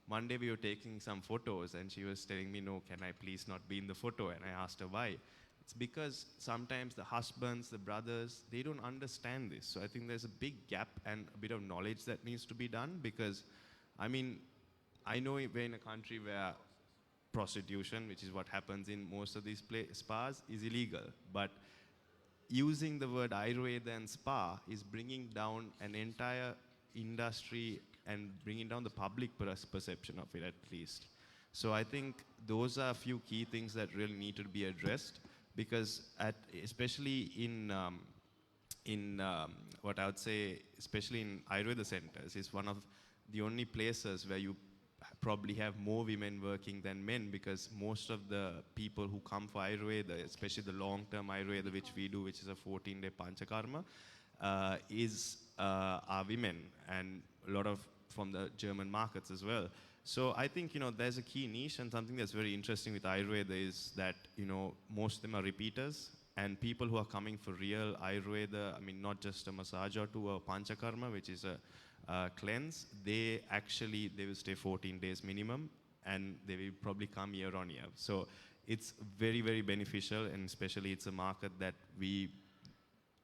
One day we were taking some photos and she was telling me, no, can I please not be in the photo? And I asked her why. It's because sometimes the husbands, the brothers, they don't understand this. So I think there's a big gap and a bit of knowledge that needs to be done, because, I mean, I know we're in a country where prostitution, which is what happens in most of these spas, is illegal. But using the word Ayurveda and spa is bringing down an entire industry and bringing down the public perception of it, at least. So I think those are a few key things that really need to be addressed, because especially in what I would say, especially in Ayurveda centers, is one of the only places where you probably have more women working than men, because most of the people who come for Ayurveda, especially the long-term Ayurveda which we do, which is a 14-day Panchakarma, are women, and a lot of from the German markets as well. So I think, there's a key niche, and something that's very interesting with Ayurveda is that, most of them are repeaters, and people who are coming for real Ayurveda, I mean, not just a massage or two, or Panchakarma, which is a cleanse, they will stay 14 days minimum, and they will probably come year on year. So it's very, very beneficial, and especially it's a market that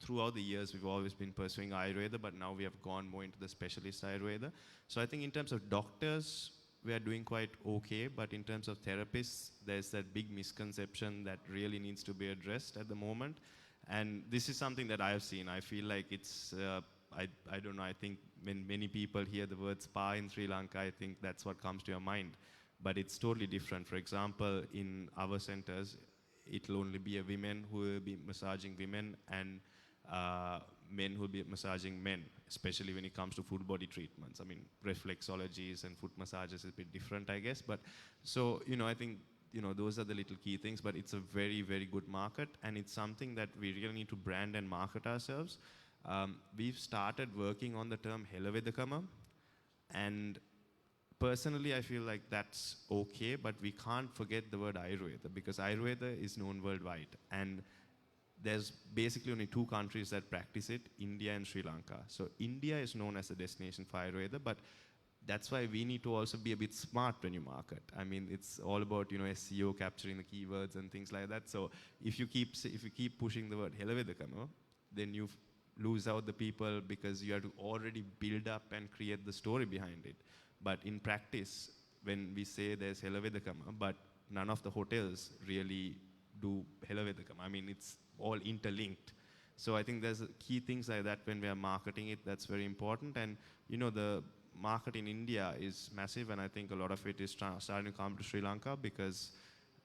throughout the years, we've always been pursuing Ayurveda, but now we have gone more into the specialist Ayurveda. So I think in terms of doctors, we are doing quite okay, but in terms of therapists, there's that big misconception that really needs to be addressed at the moment. And this is something that I have seen. I feel like it's, I don't know, I think when many people hear the word spa in Sri Lanka, I think that's what comes to your mind. But it's totally different. For example, in our centers, it'll only be a women who will be massaging women, and men who will be massaging men, especially when it comes to full body treatments. I mean, reflexologies and foot massages is a bit different, I guess. But so, I think, those are the little key things, but it's a very, very good market, and it's something that we really need to brand and market ourselves. We've started working on the term Helavedakama, and personally, I feel like that's okay, but we can't forget the word Ayurveda, because Ayurveda is known worldwide. And there's basically only two countries that practice it, India and Sri Lanka. So India is known as a destination for Ayurveda, but that's why we need to also be a bit smart when you market. I mean, it's all about, SEO, capturing the keywords and things like that. So if you keep pushing the word Helavedakama, then you lose out the people, because you have to already build up and create the story behind it. But in practice, when we say there's Helavedakama, but none of the hotels really do Helavedakama. I mean, it's all interlinked. So I think there's key things like that when we are marketing it, that's very important. And, the market in India is massive, and I think a lot of it is starting to come to Sri Lanka, because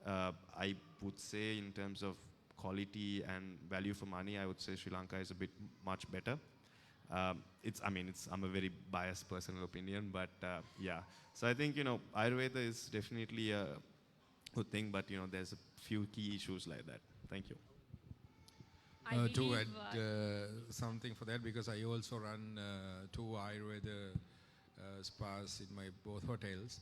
I would say in terms of quality and value for money, I would say Sri Lanka is a bit much better. I'm a very biased personal opinion, but yeah. So I think, Ayurveda is definitely a good thing, but, there's a few key issues like that. Thank you.
To add something for that, because I also run 2 Ayurveda spas in my both hotels,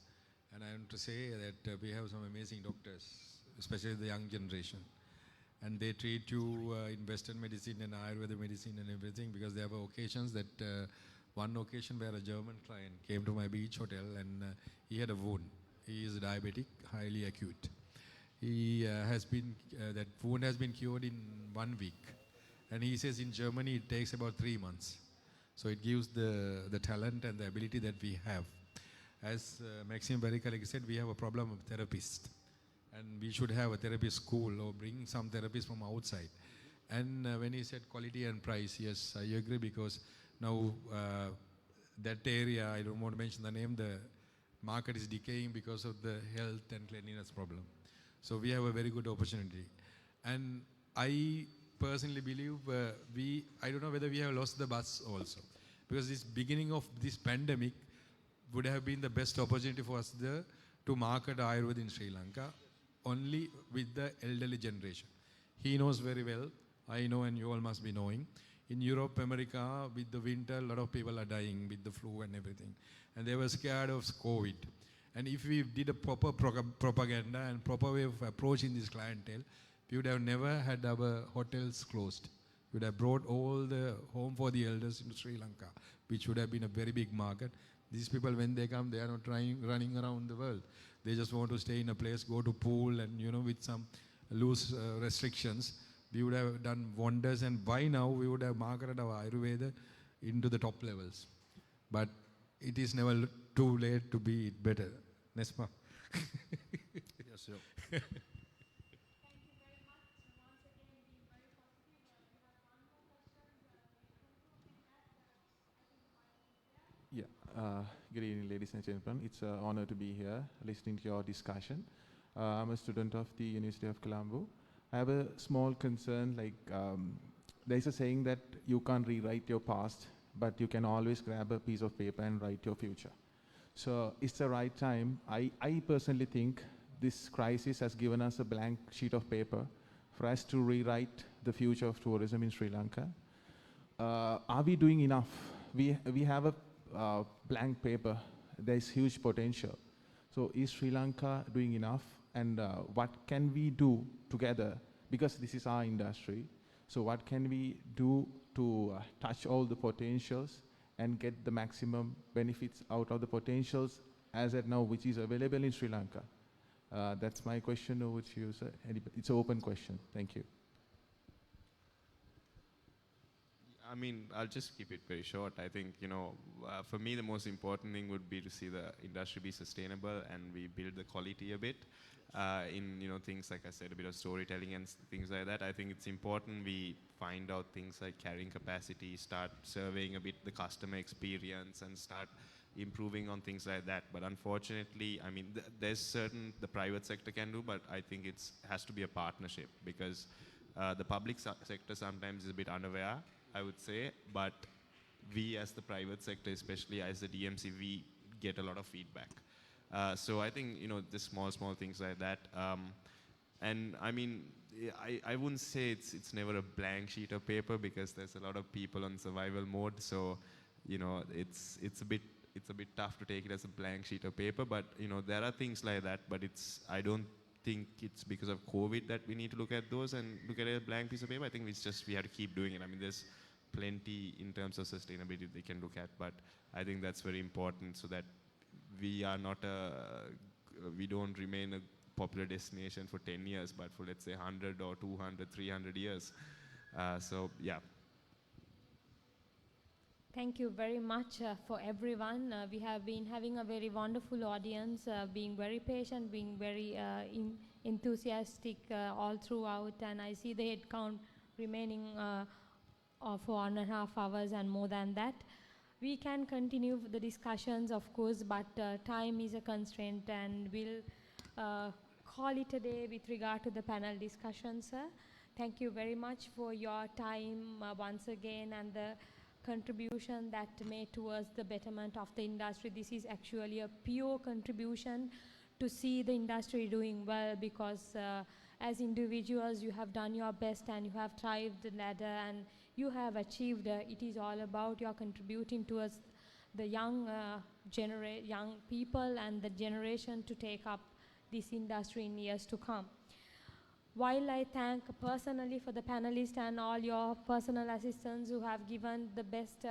and I want to say that we have some amazing doctors, especially the young generation. And they treat you in Western medicine and Ayurveda medicine and everything, because there were occasions that, one occasion where a German client came to my beach hotel, and he had a wound. He is diabetic, highly acute. He that wound has been cured in 1 week. And he says in Germany it takes about 3 months. So it gives the talent and the ability that we have. As Maxim very correctly said, we have a problem of therapists. and we should have a therapy school or bring some therapists from outside. And when he said quality and price, yes, I agree, because now that area, I don't want to mention the name, the market is decaying because of the health and cleanliness problem. So we have a very good opportunity. And I personally believe I don't know whether we have lost the bus also, because this beginning of this pandemic would have been the best opportunity for us to market Ayurveda in Sri Lanka only with the elderly generation. He knows very well, I know, and you all must be knowing. In Europe, America, with the winter, a lot of people are dying with the flu and everything. And they were scared of COVID. And if we did a proper propaganda and proper way of approaching this clientele, we would have never had our hotels closed. We would have brought all the home for the elders into Sri Lanka, which would have been a very big market. These people, when they come, they are not running around the world. They just want to stay in a place, go to pool, and with some loose restrictions, we would have done wonders. And by now, we would have marketed our Ayurveda into the top levels. But it is never too late to be better. Nesma.
Yes, sir.
Yeah. Good evening, ladies and gentlemen. It's an honor to be here, listening to your discussion. I'm a student of the University of Colombo. I have a small concern, there's a saying that you can't rewrite your past, but you can always grab a piece of paper and write your future. So it's the right time. I personally think this crisis has given us a blank sheet of paper for us to rewrite the future of tourism in Sri Lanka. Are we doing enough? We have a blank paper. There's huge potential. So is Sri Lanka doing enough? And what can we do together? Because this is our industry. So what can we do to touch all the potentials and get the maximum benefits out of the potentials as at now, which is available in Sri Lanka? That's my question over to you, sir. It's an open question. Thank you.
I mean, I'll just keep it very short. I think, for me, the most important thing would be to see the industry be sustainable and we build the quality a bit in, things like I said, a bit of storytelling and things like that. I think it's important we find out things like carrying capacity, start surveying a bit the customer experience and start improving on things like that. But unfortunately, I mean, there's certain the private sector can do, but I think it has to be a partnership because the public sector sometimes is a bit unaware, I would say, but we as the private sector, especially as the DMC, we get a lot of feedback. So I think, just small things like that. And I mean, I wouldn't say it's never a blank sheet of paper because there's a lot of people on survival mode. So, it's a bit tough to take it as a blank sheet of paper. But, there are things like that. But I don't think it's because of COVID that we need to look at those and look at a blank piece of paper. I think we have to keep doing it. I mean, there's plenty in terms of sustainability they can look at, but I think that's very important so that we are not we don't remain a popular destination for 10 years, but for let's say 100 or 200, 300 years. So yeah.
Thank you very much for everyone. We have been having a very wonderful audience, being very patient, being very enthusiastic all throughout, and I see the head count remaining for 1.5 hours and more than that. We can continue the discussions, of course, but time is a constraint, and we'll call it a day with regard to the panel discussion, sir. Thank you very much for your time once again and the contribution that made towards the betterment of the industry. This is actually a pure contribution to see the industry doing well because as individuals you have done your best and you have thrived the ladder and you have achieved. It is all about your contributing towards the young people and the generation to take up this industry in years to come. While I thank personally for the panelists and all your personal assistants who have given the best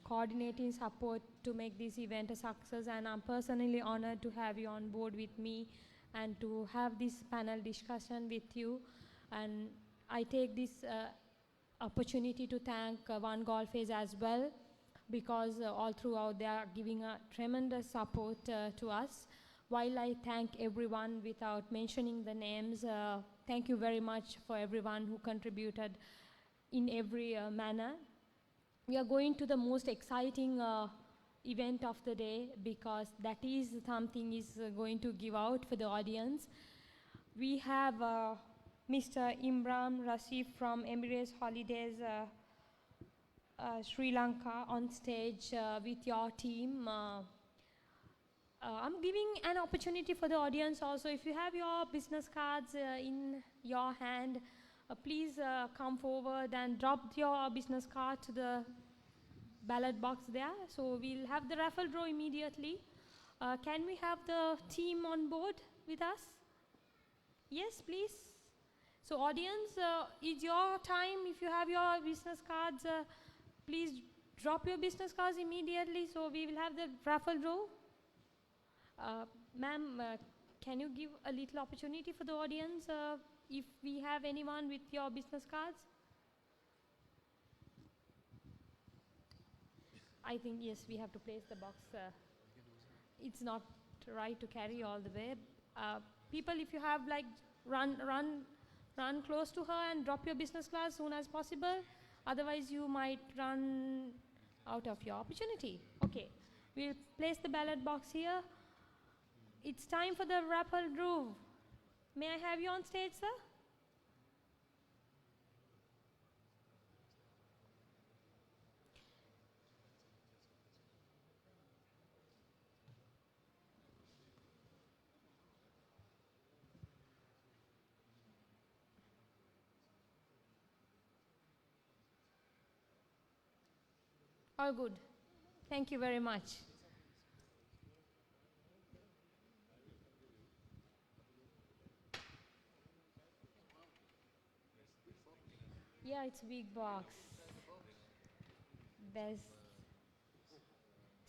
coordinating support to make this event a success, and I'm personally honored to have you on board with me and to have this panel discussion with you. And I take this opportunity to thank One Golf as well, because all throughout they are giving a tremendous support to us While I thank everyone without mentioning the names, thank you very much for everyone who contributed in every manner. We are going to the most exciting event of the day, because that is something is going to give out for the audience. We have Mr. Imran Rasif from Emirates Holidays Sri Lanka on stage with your team. I'm giving an opportunity for the audience also. If you have your business cards in your hand, please come forward and drop your business card to the ballot box there. So we'll have the raffle draw immediately. Can we have the team on board with us? Yes, please. So audience, it's your time. If you have your business cards, please drop your business cards immediately, so we will have the raffle draw. Ma'am, can you give a little opportunity for the audience if we have anyone with your business cards? I think, yes, we have to place the box. It's not right to carry all the way. People, if you have, like, run close to her and drop your business card as soon as possible. Otherwise, you might run out of your opportunity. Okay, we'll place the ballot box here. It's time for the raffle draw. May I have you on stage, sir? All good. Thank you very much. Yeah, it's a big box.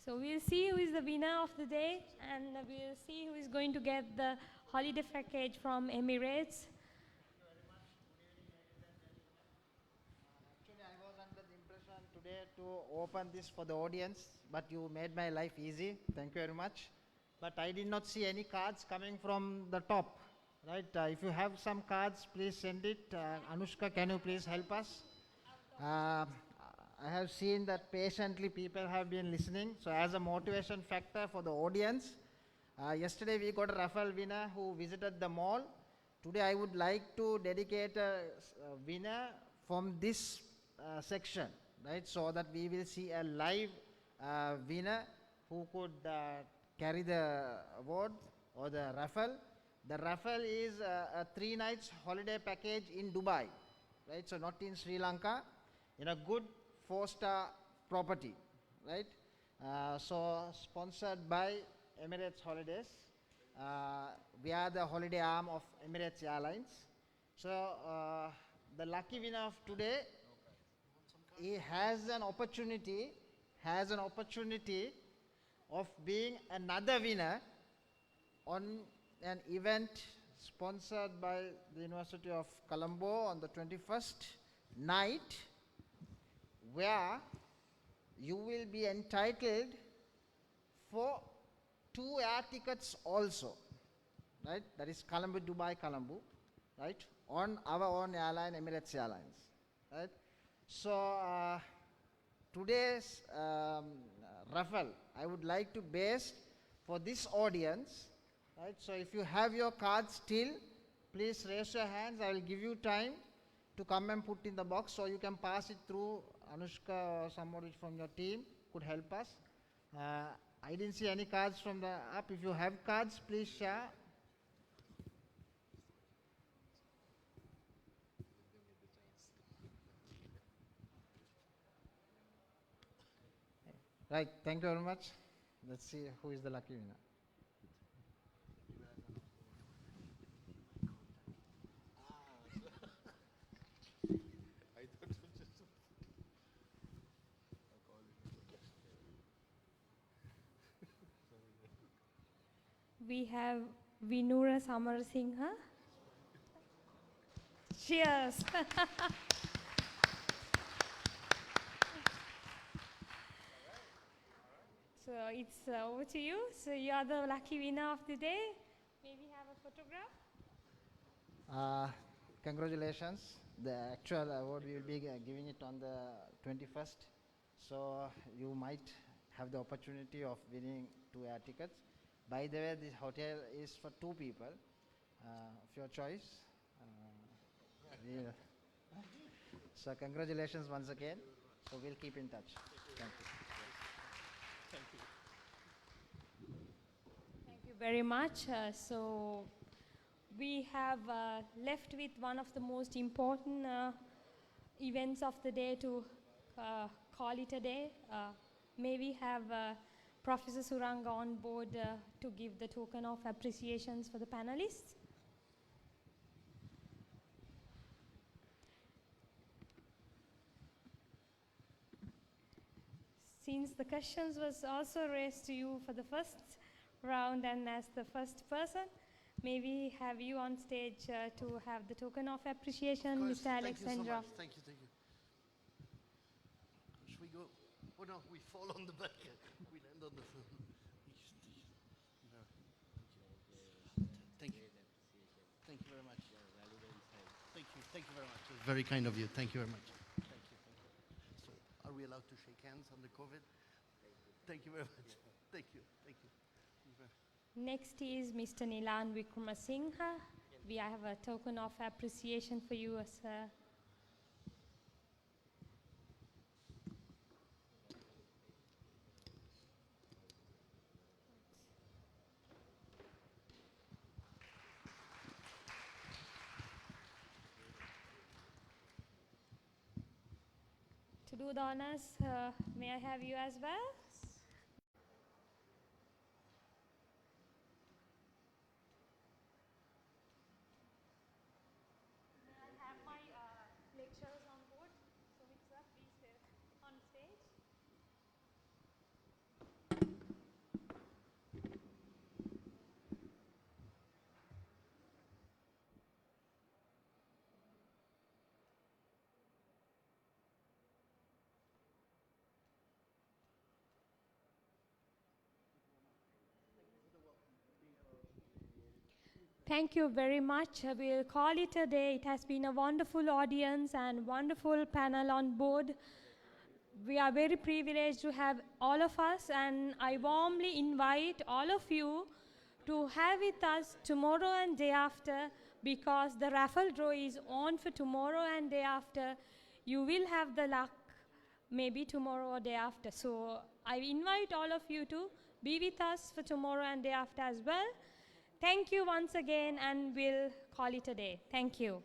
So we'll see who is the winner of the day, and we'll see who is going to get the holiday package from Emirates.
Actually, I was under the impression today to open this for the audience, but you made my life easy. Thank you very much. But I did not see any cards coming from the top. Right? If you have some cards, please send it. Anushka, can you please help us? I have seen that patiently people have been listening. So as a motivation factor for the audience, yesterday we got a raffle winner who visited the mall. Today I would like to dedicate a winner from this section, right? So that we will see a live winner who could carry the award or the raffle. The raffle is a 3 nights holiday package in Dubai, right? So not in Sri Lanka, in a good 4-star property, right? So sponsored by Emirates Holidays. We are the holiday arm of Emirates Airlines. So the lucky winner of today, he has an opportunity of being another winner on an event sponsored by the University of Colombo on the 21st night, where you will be entitled for 2 air tickets also, right? That is Colombo, Dubai, Colombo, right? On our own airline, Emirates Airlines, right? So today's raffle, I would like to base for this audience. Right, so if you have your cards still, please raise your hands. I will give you time to come and put in the box, so you can pass it through. Anushka or somebody from your team could help us. I didn't see any cards from the up. If you have cards, please share. Right, thank you very much. Let's see who is the lucky winner.
We have Vinura Samarasinghe. Cheers. So it's over to you. So you are the lucky winner of the day. Maybe have a photograph.
Congratulations. The actual award we will be giving it on the 21st. So you might have the opportunity of winning 2 air tickets. By the way, this hotel is for 2 people of your choice. Yeah. So congratulations once again. So we'll keep in touch. Thank you.
Thank you very much. So we have left with one of the most important events of the day to call it a day. May we have Professor Suranga on board to give the token of appreciations for the panelists. Since the questions was also raised to you for the first round and as the first person, may we have you on stage to have the token of appreciation, Mr. Alexandra.
Thank you. Should we go? Oh no, we fall on the back. We land on the floor. No. Thank you. Thank you very much. Thank you very much. It's very kind of you. Thank you very much. Thank you. So, are we allowed to shake hands on the COVID? Thank you very much. Thank you.
Next is Mr. Nilan Vikramazinga. We have a token of appreciation for you, sir. To do the honors, may I have you as well? Lecturers on board. So Vikram, please on stage. Thank you very much. We'll call it a day. It has been a wonderful audience and wonderful panel on board. We are very privileged to have all of us, and I warmly invite all of you to have with us tomorrow and day after, because the raffle draw is on for tomorrow and day after. You will have the luck maybe tomorrow or day after. So I invite all of you to be with us for tomorrow and day after as well. Thank you once again, and we'll call it a day. Thank you.